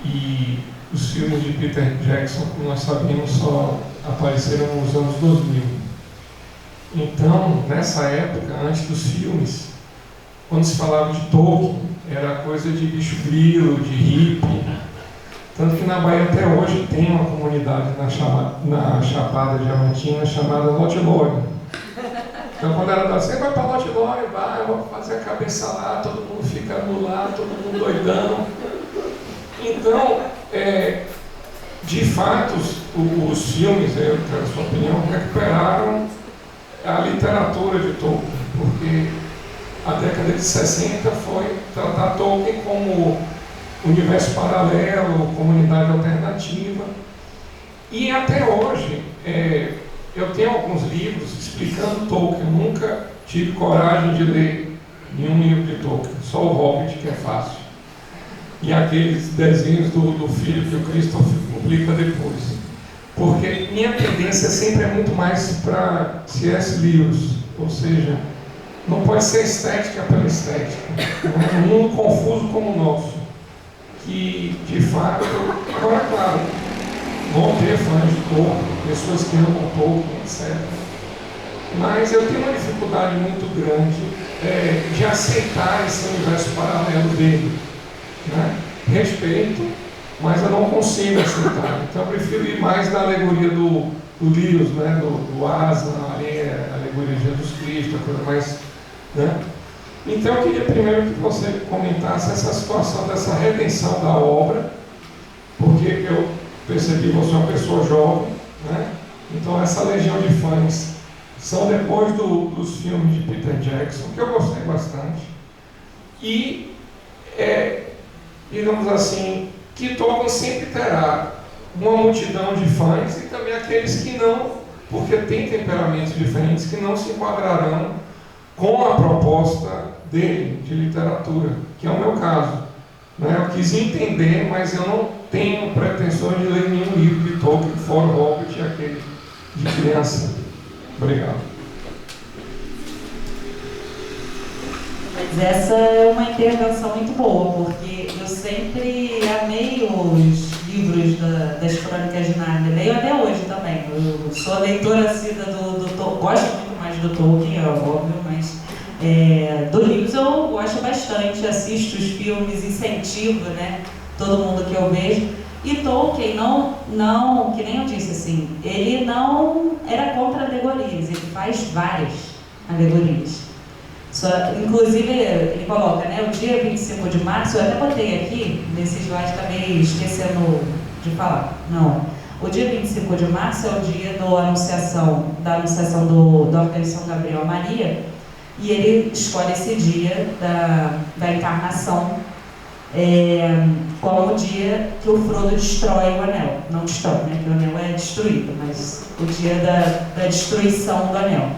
e os filmes de Peter Jackson, como nós sabemos, só apareceram nos anos 2000. Então, nessa época, antes dos filmes, quando se falava de Tolkien, era coisa de bicho grilo, de hippie. Tanto que na Bahia até hoje tem uma comunidade na Chapada Diamantina chamada Lote Lore. Então quando era adolescente, vai para Lote Lore, vai, vou fazer a cabeça lá, todo mundo ficando lá, todo mundo doidão. Então, de fato, os filmes, eu quero a sua opinião, recuperaram a literatura de Tolkien, porque a década de 60 foi tratar Tolkien como universo paralelo, comunidade alternativa. E até hoje, eu tenho alguns livros explicando Tolkien. Eu nunca tive coragem de ler nenhum livro de Tolkien, só o Hobbit, que é fácil. E aqueles desenhos do filho que o Christopher publica depois. Porque minha tendência sempre é muito mais para C.S. Lewis, ou seja, não pode ser estética pela estética. Um mundo confuso como o nosso, que de fato, agora claro, vão ter fãs de Tolkien, pessoas que amam Tolkien, etc. Mas eu tenho uma dificuldade muito grande de aceitar esse universo paralelo dele. Né? Respeito, mas eu não consigo aceitar. Então eu prefiro ir mais da alegoria do Lewis, né? do Aslan, ali, a alegoria de Jesus Cristo, a coisa mais. Né? Então eu queria primeiro que você comentasse essa situação dessa redenção da obra, porque eu percebi que você é uma pessoa jovem, né? Então essa legião de fãs são depois dos filmes de Peter Jackson, que eu gostei bastante, e digamos assim, que Tolkien sempre terá uma multidão de fãs e também aqueles que não, porque tem temperamentos diferentes, que não se enquadrarão com a proposta dele de literatura, que é o meu caso. Né? Eu quis entender, mas eu não tenho pretensões de ler nenhum livro de Tolkien, fora o Hobbit e aquele de criança. Obrigado. Mas essa é uma intervenção muito boa, porque eu sempre amei os livros das Crônicas de Nárnia, leio até hoje também. Eu sou leitora assídua do Tolkien, gosto muito mais do Tolkien, é óbvio, mas do Lewis eu gosto bastante, assisto os filmes, incentivo, né, todo mundo que eu vejo. E Tolkien não, que nem eu disse assim, ele não era contra alegorias, ele faz várias alegorias. Inclusive, ele coloca, né, o dia 25 de março, eu até botei aqui, nesse slide, acabei esquecendo de falar. Não, o dia 25 de março é o dia da anunciação do arcanjo São Gabriel a Maria, e ele escolhe esse dia da encarnação como o dia que o Frodo destrói o anel. Não destrói, né, que o anel é destruído, mas o dia da destruição do anel.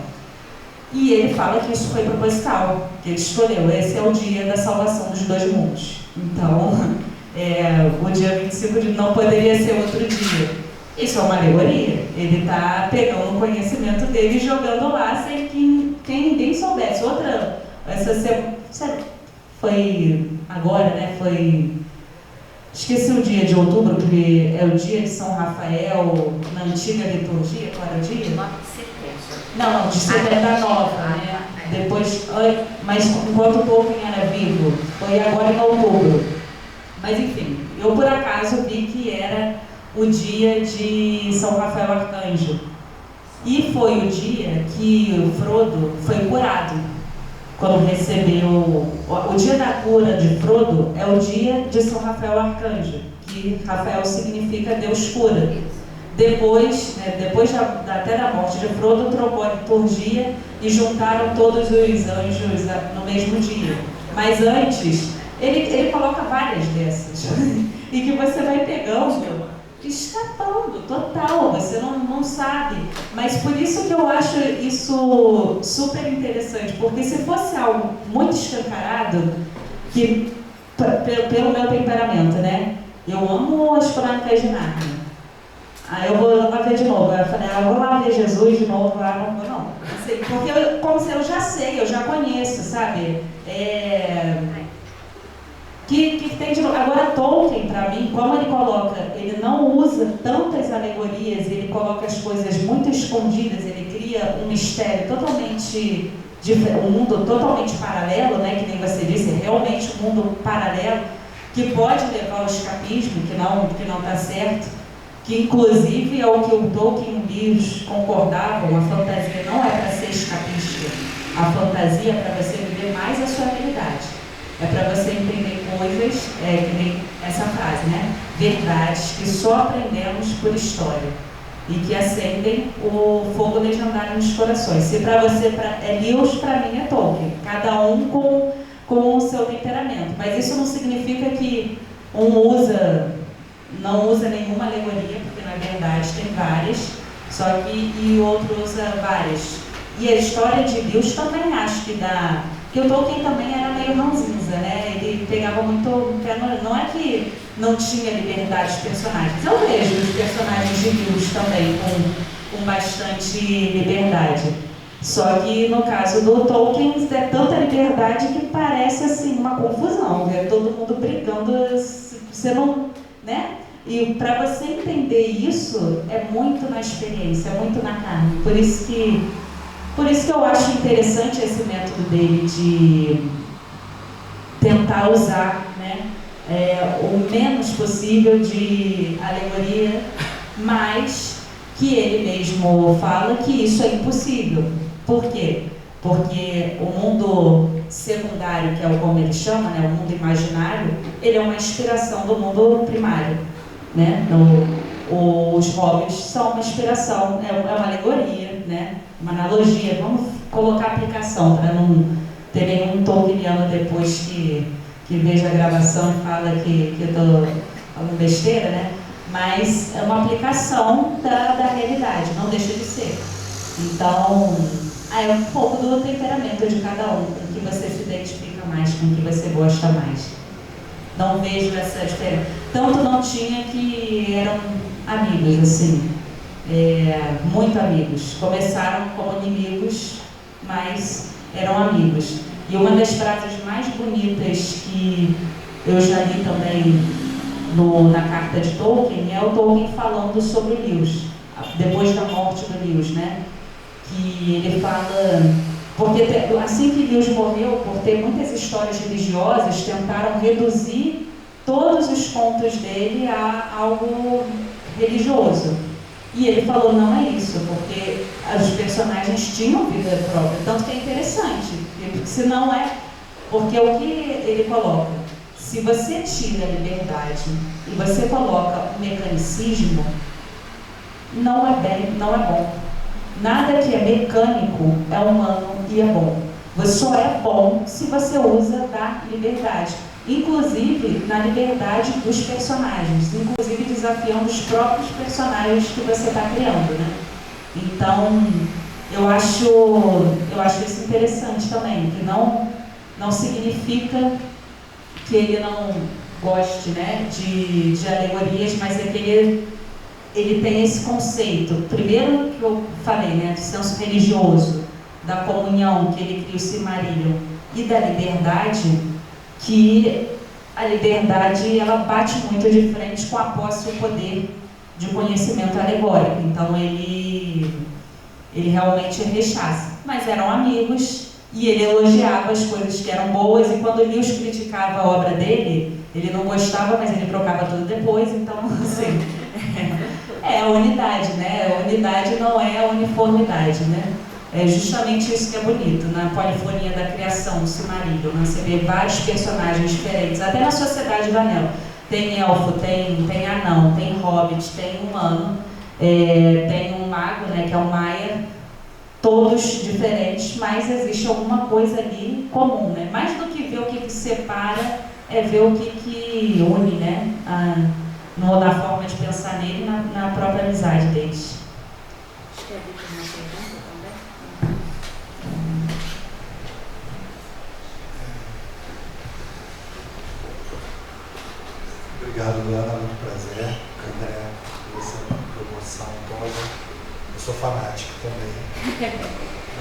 E ele fala que isso foi proposital, que ele escolheu, esse é o dia da salvação dos dois mundos. Então, o dia 25 não poderia ser outro dia. Isso é uma alegoria. Ele está pegando o conhecimento dele e jogando lá sem que ninguém soubesse. Foi agora, né? Esqueci o dia de outubro, que é o dia de São Rafael, na antiga liturgia. Qual era o dia? 9 de setembro. Não, de setembro nova, né? Depois, mas enquanto o Tolkien era vivo, foi agora em outubro. Mas enfim, eu por acaso vi que era o dia de São Rafael Arcanjo. E foi o dia que o Frodo foi curado. Quando recebeu... O dia da cura de Frodo é o dia de São Rafael Arcanjo, que Rafael significa Deus cura. Depois até da morte de Frodo, trocou a liturgia e juntaram todos os anjos no mesmo dia. Mas antes, ele coloca várias dessas. E que você vai pegando, escapando, total, você não sabe. Mas por isso que eu acho isso super interessante, porque se fosse algo muito escancarado, que pelo meu temperamento, né? Eu amo as crônicas de Nárnia. Aí eu vou lá ver de novo. Aí eu falei, eu vou lá ver Jesus de novo. Não vou não. Assim, porque como se eu já sei, eu já conheço, sabe? Que tem de novo. Agora Tolkien, para mim, como ele coloca, ele não usa tantas alegorias, ele coloca as coisas muito escondidas, ele cria um mistério totalmente diferente, um mundo totalmente paralelo, né? Que nem você disse, realmente um mundo paralelo, que pode levar ao escapismo, que não está certo, que inclusive é o que o Tolkien e os concordavam, a fantasia não é para ser escapista, a fantasia é para você viver mais a sua realidade, é para você entender coisas, que nem essa frase, né? Verdades que só aprendemos por história e que acendem o fogo legendário nos corações. Se para você é Lewis, para mim é Tolkien, cada um com o seu temperamento, mas isso não significa que um não usa nenhuma alegoria, porque na verdade tem várias, só que e o outro usa várias. E a história de Lewis também acho que dá, porque o Tolkien também era meio ranzinza, né? Ele pegava muito, não é que não tinha liberdade dos personagens, eu vejo os personagens de Lewis também com bastante liberdade. Só que no caso do Tolkien é tanta liberdade que parece assim uma confusão, é todo mundo brigando, você não, né? E para você entender isso é muito na experiência, é muito na carne. Por isso que eu acho interessante esse método dele de tentar usar, né, o menos possível de alegoria, mas que ele mesmo fala que isso é impossível. Por quê? Porque o mundo secundário, que é como ele chama, né, o mundo imaginário, ele é uma inspiração do mundo primário, né? Os hobbits são uma inspiração, é uma alegoria, né? Uma analogia. Vamos colocar aplicação para não ter nenhum tolkieniano depois que veja a gravação e fala que eu estou falando besteira, né? Mas é uma aplicação da realidade, não deixa de ser. Então, é um pouco do temperamento de cada um, com que você se identifica mais, com que você gosta mais. Não vejo essa diferença. Tanto não tinha que eram amigos, assim, muito amigos. Começaram como inimigos, mas eram amigos. E uma das frases mais bonitas que eu já li também na carta de Tolkien é o Tolkien falando sobre Lewis, depois da morte do Lewis, né? Que ele fala, porque assim que Lewis morreu, por ter muitas histórias religiosas, tentaram reduzir todos os contos dele a algo religioso. E ele falou, não é isso, porque os personagens tinham vida própria, tanto que é interessante, se não é, porque o que ele coloca, se você tira a liberdade e você coloca o mecanicismo, não é bom. Nada que é mecânico é humano e é bom. Você só é bom se você usa da liberdade. Inclusive na liberdade dos personagens, inclusive desafiando os próprios personagens que você está criando, né? Então, eu acho isso interessante também, que não significa que ele não goste, né, de alegorias, mas é que ele tem esse conceito, primeiro que eu falei, né, do senso religioso, da comunhão, que ele cria o Silmarillion, e da liberdade, que a liberdade ela bate muito de frente com a posse e o poder de conhecimento alegórico. Então ele realmente rechaça. Mas eram amigos e ele elogiava as coisas que eram boas, e quando Lewis criticava a obra dele, ele não gostava, mas ele trocava tudo depois. Então, assim, é a unidade, né? A unidade não é a uniformidade, né? É justamente isso que é bonito, na polifonia da criação do Silmarillion, né? Você vê vários personagens diferentes, até na Sociedade do Anel. Tem elfo, tem anão, tem hobbit, tem humano, tem um mago, né, que é o Maia, todos diferentes, mas existe alguma coisa ali comum, né? Mais do que ver o que separa, é ver o que une, né? Na forma de pensar nele, na própria amizade deles. Acho que a Vicky tem uma pergunta também. Obrigado, Luana, muito prazer. André, por essa promoção toda. Eu sou fanático também,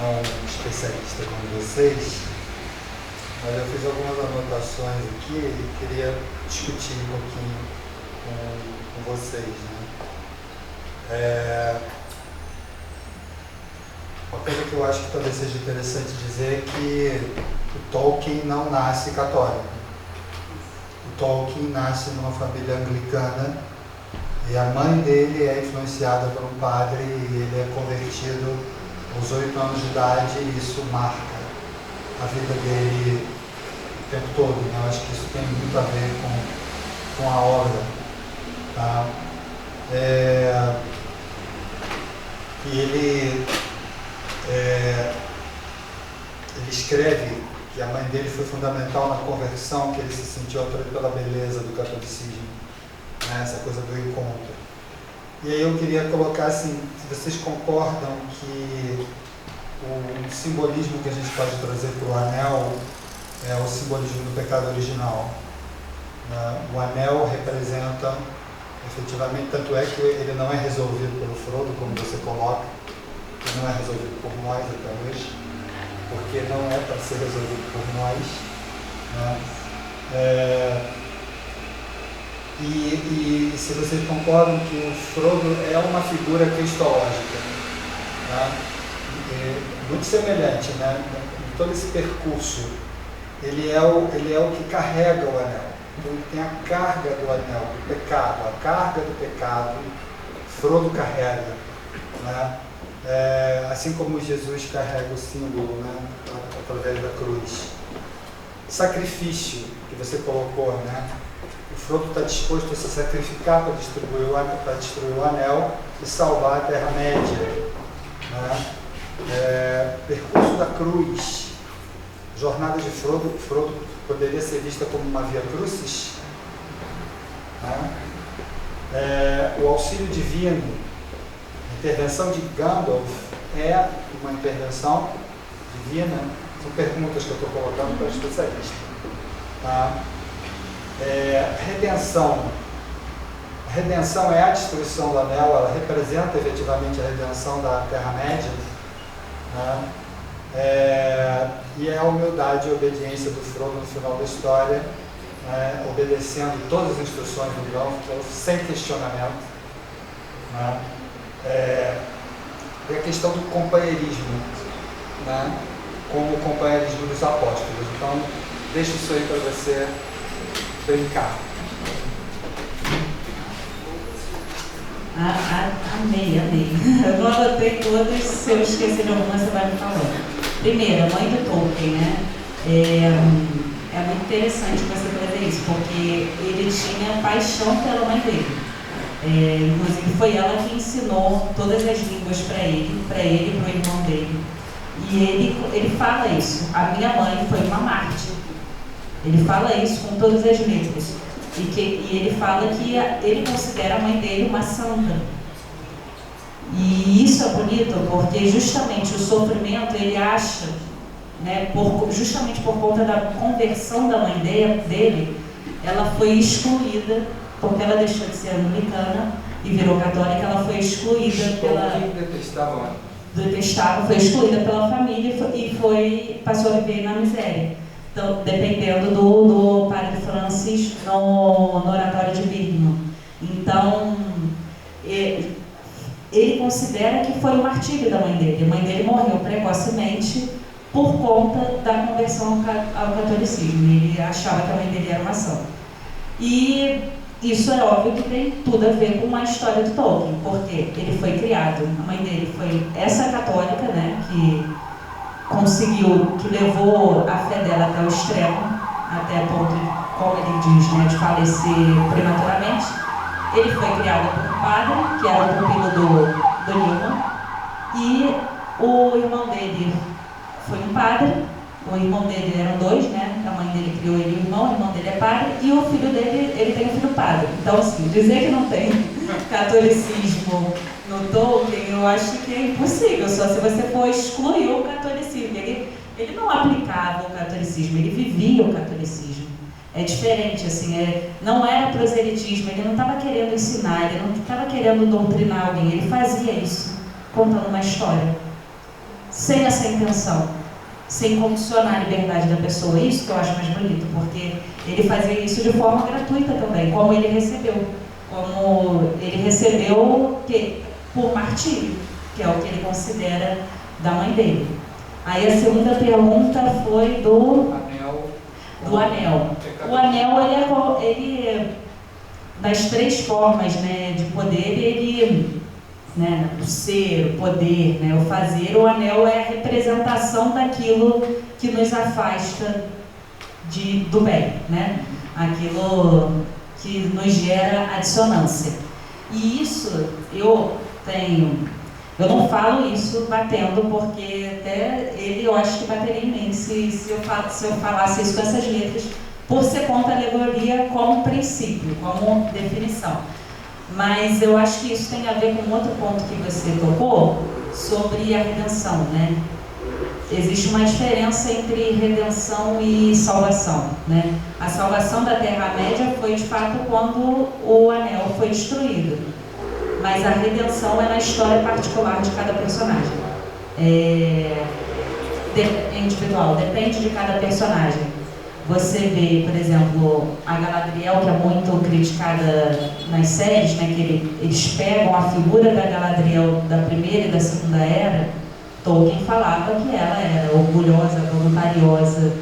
não especialista como vocês, mas eu fiz algumas anotações aqui e queria discutir um pouquinho com vocês, né? Uma coisa que eu acho que talvez seja interessante dizer é que o Tolkien não nasce católico. O Tolkien nasce numa família anglicana e a mãe dele é influenciada por um padre e ele é convertido aos 8 anos de idade e isso marca a vida dele o tempo todo, né? Eu acho que isso tem muito a ver com a obra, tá? E ele escreve que a mãe dele foi fundamental na conversão, que ele se sentiu atraído pela beleza do catolicismo, né? Essa coisa do encontro. E aí eu queria colocar assim, se vocês concordam que o simbolismo que a gente pode trazer para o anel é o simbolismo do pecado original, né? O anel representa efetivamente, tanto é que ele não é resolvido pelo Frodo, como você coloca, ele não é resolvido por nós até hoje, porque não é para ser resolvido por nós, né? E se vocês concordam que o Frodo é uma figura cristológica, né? Muito semelhante, né? Em todo esse percurso, ele é o que carrega o anel. Então ele tem a carga do anel, do pecado, a carga do pecado, Frodo carrega, né? Assim como Jesus carrega o símbolo, né? Através da cruz. Sacrifício, que você colocou, né? O Frodo está disposto a se sacrificar para destruir o anel e salvar a Terra-média, né? Percurso da cruz, jornada de Frodo poderia ser vista como uma via crucis, né? O auxílio divino, a intervenção de Gandalf é uma intervenção divina. São perguntas que eu estou colocando para o especialista, tá? Redenção. A redenção é a destruição do anel, ela representa efetivamente a redenção da Terra-média, né? E é a humildade e a obediência do Frodo no final da história, né? Obedecendo todas as instruções do Gandalf, sem questionamento, né? E a questão do companheirismo, né? Como o companheirismo dos apóstolos. Então, deixo isso aí para você brincar. Amei. Eu não anotei todas, se eu esquecer de alguma, você vai me falando. Primeiro, a mãe do Tolkien, né? É muito interessante você trazer isso, porque ele tinha paixão pela mãe dele. Inclusive, foi ela que ensinou todas as línguas para ele e para o irmão dele. E ele fala isso. A minha mãe foi uma mártir. Ele fala isso com todas as letras. E ele fala que ele considera a mãe dele uma santa. E isso é bonito porque justamente o sofrimento, ele acha, né, justamente por conta da conversão da mãe dele, ela foi excluída, porque ela deixou de ser anglicana e virou católica, ela foi excluída foi excluída pela família e passou a viver na miséria. Então, dependendo do padre Francis no oratório de Birmingham. Então, ele considera que foi o martírio da mãe dele. A mãe dele morreu precocemente por conta da conversão ao catolicismo. Ele achava que a mãe dele era uma santa. E isso é óbvio que tem tudo a ver com a história do Tolkien, porque ele foi criado, a mãe dele foi essa católica, né, que levou a fé dela até o extremo, até a ponto, como ele diz, né, de falecer prematuramente. Ele foi criado por um padre, que era o pupilo do Newman, e O irmão dele foi um padre, o irmão dele eram dois, né? A mãe dele criou ele e o irmão dele é padre, e o filho dele, ele tem um filho padre. Então, assim, dizer que não tem catolicismo no Tolkien, eu acho que é impossível, só se você for excluir o catolicismo. Ele não aplicava o catolicismo, ele vivia o catolicismo. É diferente, assim, não era proselitismo, ele não estava querendo ensinar, ele não estava querendo doutrinar alguém, ele fazia isso, contando uma história, sem essa intenção, sem condicionar a liberdade da pessoa. Isso que eu acho mais bonito, porque ele fazia isso de forma gratuita também, como ele recebeu por martírio, que é o que ele considera da mãe dele. Aí a segunda pergunta foi do anel. O anel, ele das três formas, né, de poder, ele, né, o ser, o poder, né, o fazer, o anel é a representação daquilo que nos afasta do bem, né? Aquilo que nos gera a dissonância. E isso, eu não falo isso batendo, porque até eu acho que bateria em mim se eu falasse isso com essas letras, por ser contra a alegoria como princípio, como definição. Mas eu acho que isso tem a ver com outro ponto que você tocou, sobre a redenção, né? Existe uma diferença entre redenção e salvação, né? A salvação da Terra-média foi, de fato, quando o anel foi destruído. Mas a redenção é na história particular de cada personagem. É individual, depende de cada personagem. Você vê, por exemplo, a Galadriel, que é muito criticada nas séries, né, que eles pegam a figura da Galadriel da primeira e da segunda era. Tolkien falava que ela era orgulhosa, voluntariosa,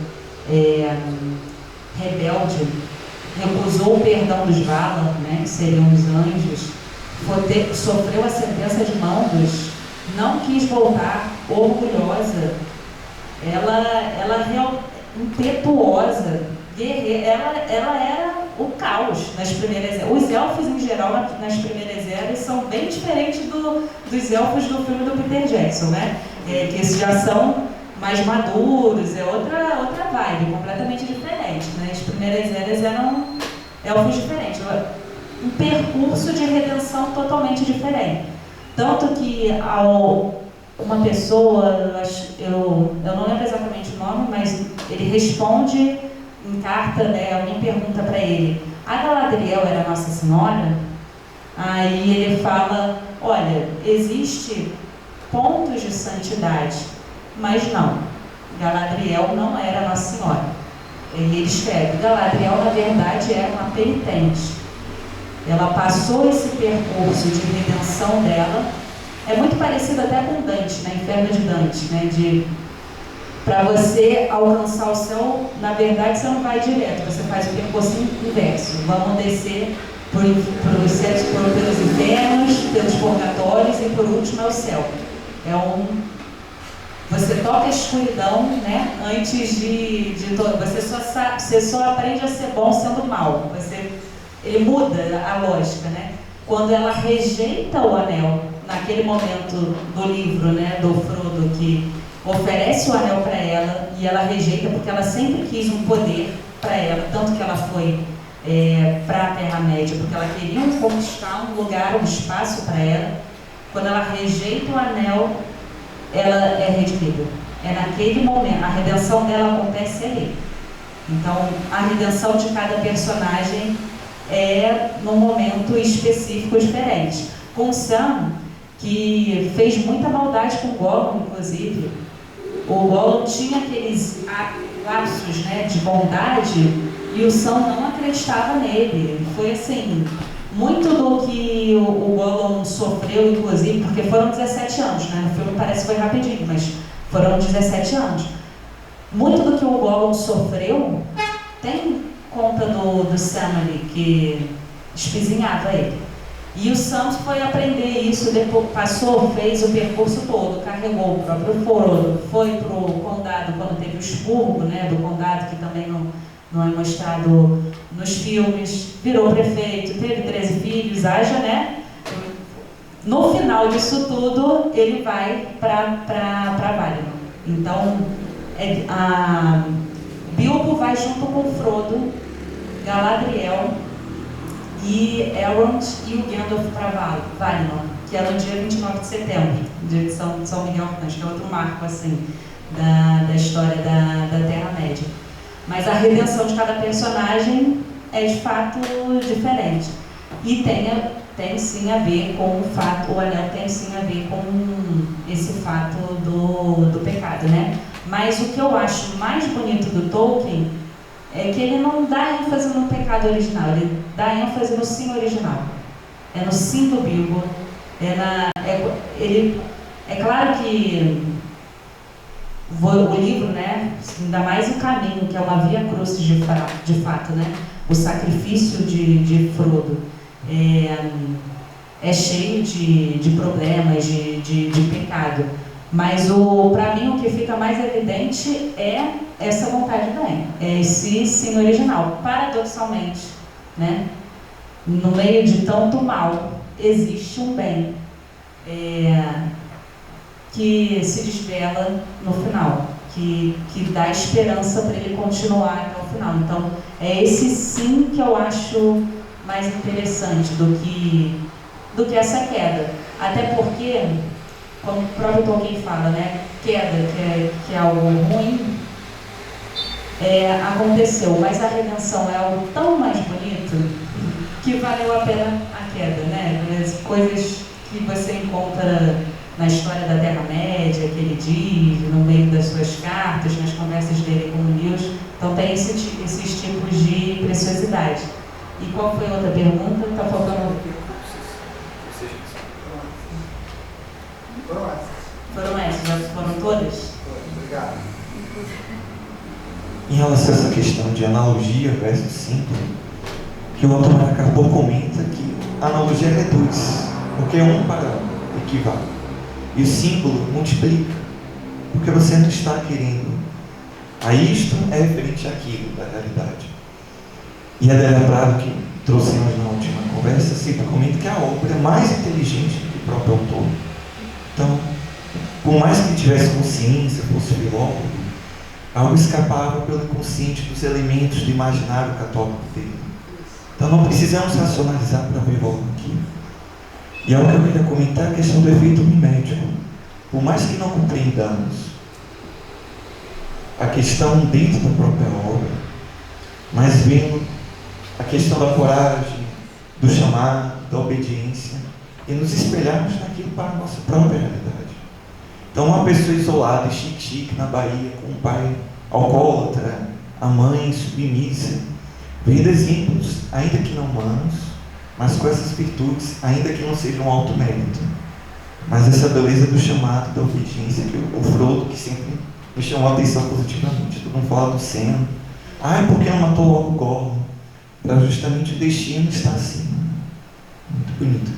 rebelde, recusou o perdão dos Valar, né, que seriam os anjos, sofreu a sentença de Mandos, não quis voltar, orgulhosa, ela impetuosa, guerreira, ela era o caos nas primeiras eras. Os elfos, em geral, nas primeiras eras, são bem diferentes dos elfos do filme do Peter Jackson, né? Que esses já são mais maduros, é outra vibe, completamente diferente, né? As primeiras eras eram elfos diferentes, um percurso de redenção totalmente diferente. Tanto que uma pessoa, eu não lembro exatamente o nome, mas ele responde em carta, né? Alguém pergunta para ele: a Galadriel era Nossa Senhora? Aí ele fala: olha, existe pontos de santidade, mas não, Galadriel não era Nossa Senhora. E ele escreve: Galadriel, na verdade, era uma penitente. Ela passou esse percurso de redenção dela. É muito parecido até com Dante, né? Inferno de Dante, né? Para você alcançar o céu, na verdade, você não vai direto, você faz o percurso inverso. Vamos descer pelos infernos, pelos purgatórios e, por último, é o céu. Você toca a escuridão, né? Antes você só aprende a ser bom sendo mal. Ele muda a lógica, né? Quando ela rejeita o anel, naquele momento do livro, né, do Frodo, que oferece o anel para ela e ela rejeita porque ela sempre quis um poder para ela, tanto que ela foi para a Terra-média, porque ela queria conquistar um lugar, um espaço para ela. Quando ela rejeita o anel, ela é redimida. É naquele momento, a redenção dela acontece ali. Então, a redenção de cada personagem é num momento específico diferente. Com Sam, que fez muita maldade com o Gollum, inclusive. O Gollum tinha aqueles lapsos, né, de bondade, e o Sam não acreditava nele. Foi assim, muito do que o Gollum sofreu, inclusive, porque foram 17 anos, né? No filme parece que foi rapidinho, mas foram 17 anos. Muito do que o Gollum sofreu tem conta do Sam ali, que espizinhava ele. E o Sam foi aprender isso, depois fez o percurso todo, carregou o próprio Frodo, foi para o condado quando teve o expurgo, né, do condado, que também não é mostrado nos filmes, virou prefeito, teve 13 filhos, haja, né, no final disso tudo, ele vai para Valinor. Então, Bilbo vai junto com Frodo, Galadriel e Elrond e o Gandalf para Valinor, que é no dia 29 de setembro, dia de São Miguel Arcanjo, que é outro marco assim, da história da Terra-média. Mas a redenção de cada personagem é de fato diferente. E tem sim a ver com o fato, o anel tem sim a ver com esse fato do pecado, né? Mas o que eu acho mais bonito do Tolkien é que ele não dá ênfase no pecado original, ele dá ênfase no sim original. É no sim do Bilbo, é claro que o livro, né, ainda mais o caminho, que é uma via crucis de fato, né? O sacrifício de Frodo é cheio de problemas, de pecado. Mas para mim o que fica mais evidente é essa vontade do bem, é esse sim original. Paradoxalmente, né? No meio de tanto mal, existe um bem que se desvela no final, que dá esperança para ele continuar até o final. Então, é esse sim que eu acho mais interessante do que essa queda. Até porque, como o próprio Tolkien fala, né, queda, que é algo ruim, aconteceu, mas a redenção é algo tão mais bonito que valeu a pena a queda, né? As coisas que você encontra na história da Terra-média, que ele diz, no meio das suas cartas, nas conversas dele com o Lewis. Então tem esses tipos de preciosidade. E qual foi a outra pergunta? Está faltando... Foram essas? Já foram todas? Obrigado. Em relação a essa questão de analogia versus símbolo, que o autor Maracapô comenta que a analogia reduz, porque um para um equivale. E o símbolo multiplica, porque você não está querendo. A isto é referente àquilo da realidade. E a Adélia Prado, que trouxemos na última conversa, sempre comenta que a obra é mais inteligente do que o próprio autor. Então, por mais que tivesse consciência, fosse filósofo, algo escapava pelo inconsciente dos elementos do imaginário católico dele. Então não precisamos racionalizar para ver logo aqui. E algo que eu queria comentar é a questão do efeito mimético. Por mais que não compreendamos a questão dentro da própria obra, mas vendo a questão da coragem, do chamado, da obediência, e nos espelharmos naquilo para a nossa própria realidade. Então, uma pessoa isolada e chique-chique na Bahia, com um pai alcoólatra, a mãe submissa, vendo exemplos, ainda que não humanos, mas com essas virtudes, ainda que não sejam um alto mérito. Mas essa beleza do chamado, da obediência, que o Frodo, que sempre me chamou a atenção positivamente. Todo mundo fala do Sam. Por que não matou logo o Gollum? Para justamente o destino estar assim. Muito bonito.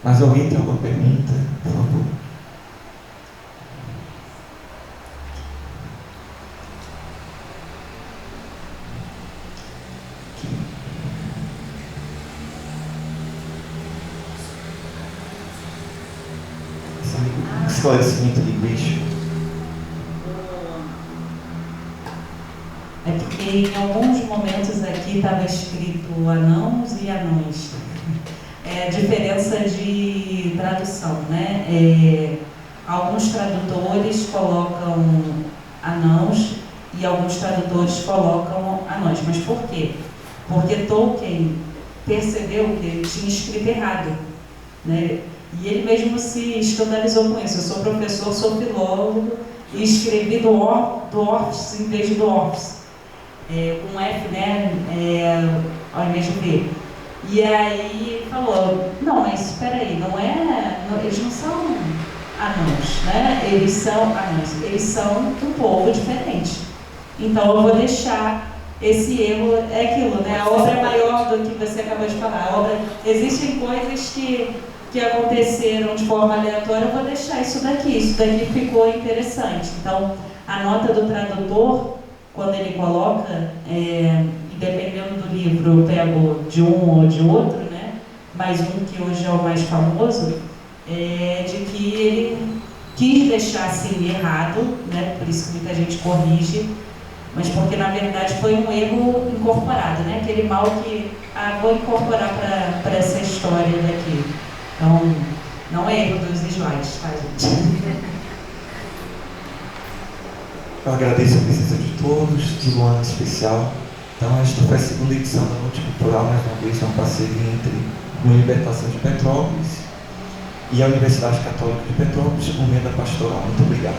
Mas alguém tem alguma pergunta? Por favor. Esclarecimento linguístico. É porque em alguns momentos aqui estava escrito anãos e anões. É a diferença de tradução, né? Alguns tradutores colocam anãos e alguns tradutores colocam anões. Mas por quê? Porque Tolkien percebeu que ele tinha escrito errado, né? E ele mesmo se escandalizou com isso. Eu sou professor, sou filólogo e escrevi do Orphs em vez do Orphs, com F, né, ao invés de V. E aí ele falou, não, mas espera aí, eles não são anãos, né? Eles são anãos, eles são um povo diferente. Então eu vou deixar esse erro, é aquilo, né? A obra é maior do que você acabou de falar. Existem coisas que aconteceram de forma aleatória, eu vou deixar isso daqui ficou interessante. Então, a nota do tradutor, quando ele coloca, dependendo do livro, eu pego de um ou de outro, né? mas um que hoje é o mais famoso, de que ele quis deixar assim errado, né? Por isso que muita gente corrige, mas porque na verdade foi um erro incorporado, né? Aquele mal que vou incorporar para essa história daqui. Então, não é erro dos slides, tá, gente? Eu agradeço a presença de todos, de um ano especial. Então, esta foi a segunda edição da Noite Cultural, mais uma vez, uma parceria entre a Libertação de Petrópolis e a Universidade Católica de Petrópolis, por meio da Pastoral. Muito obrigado.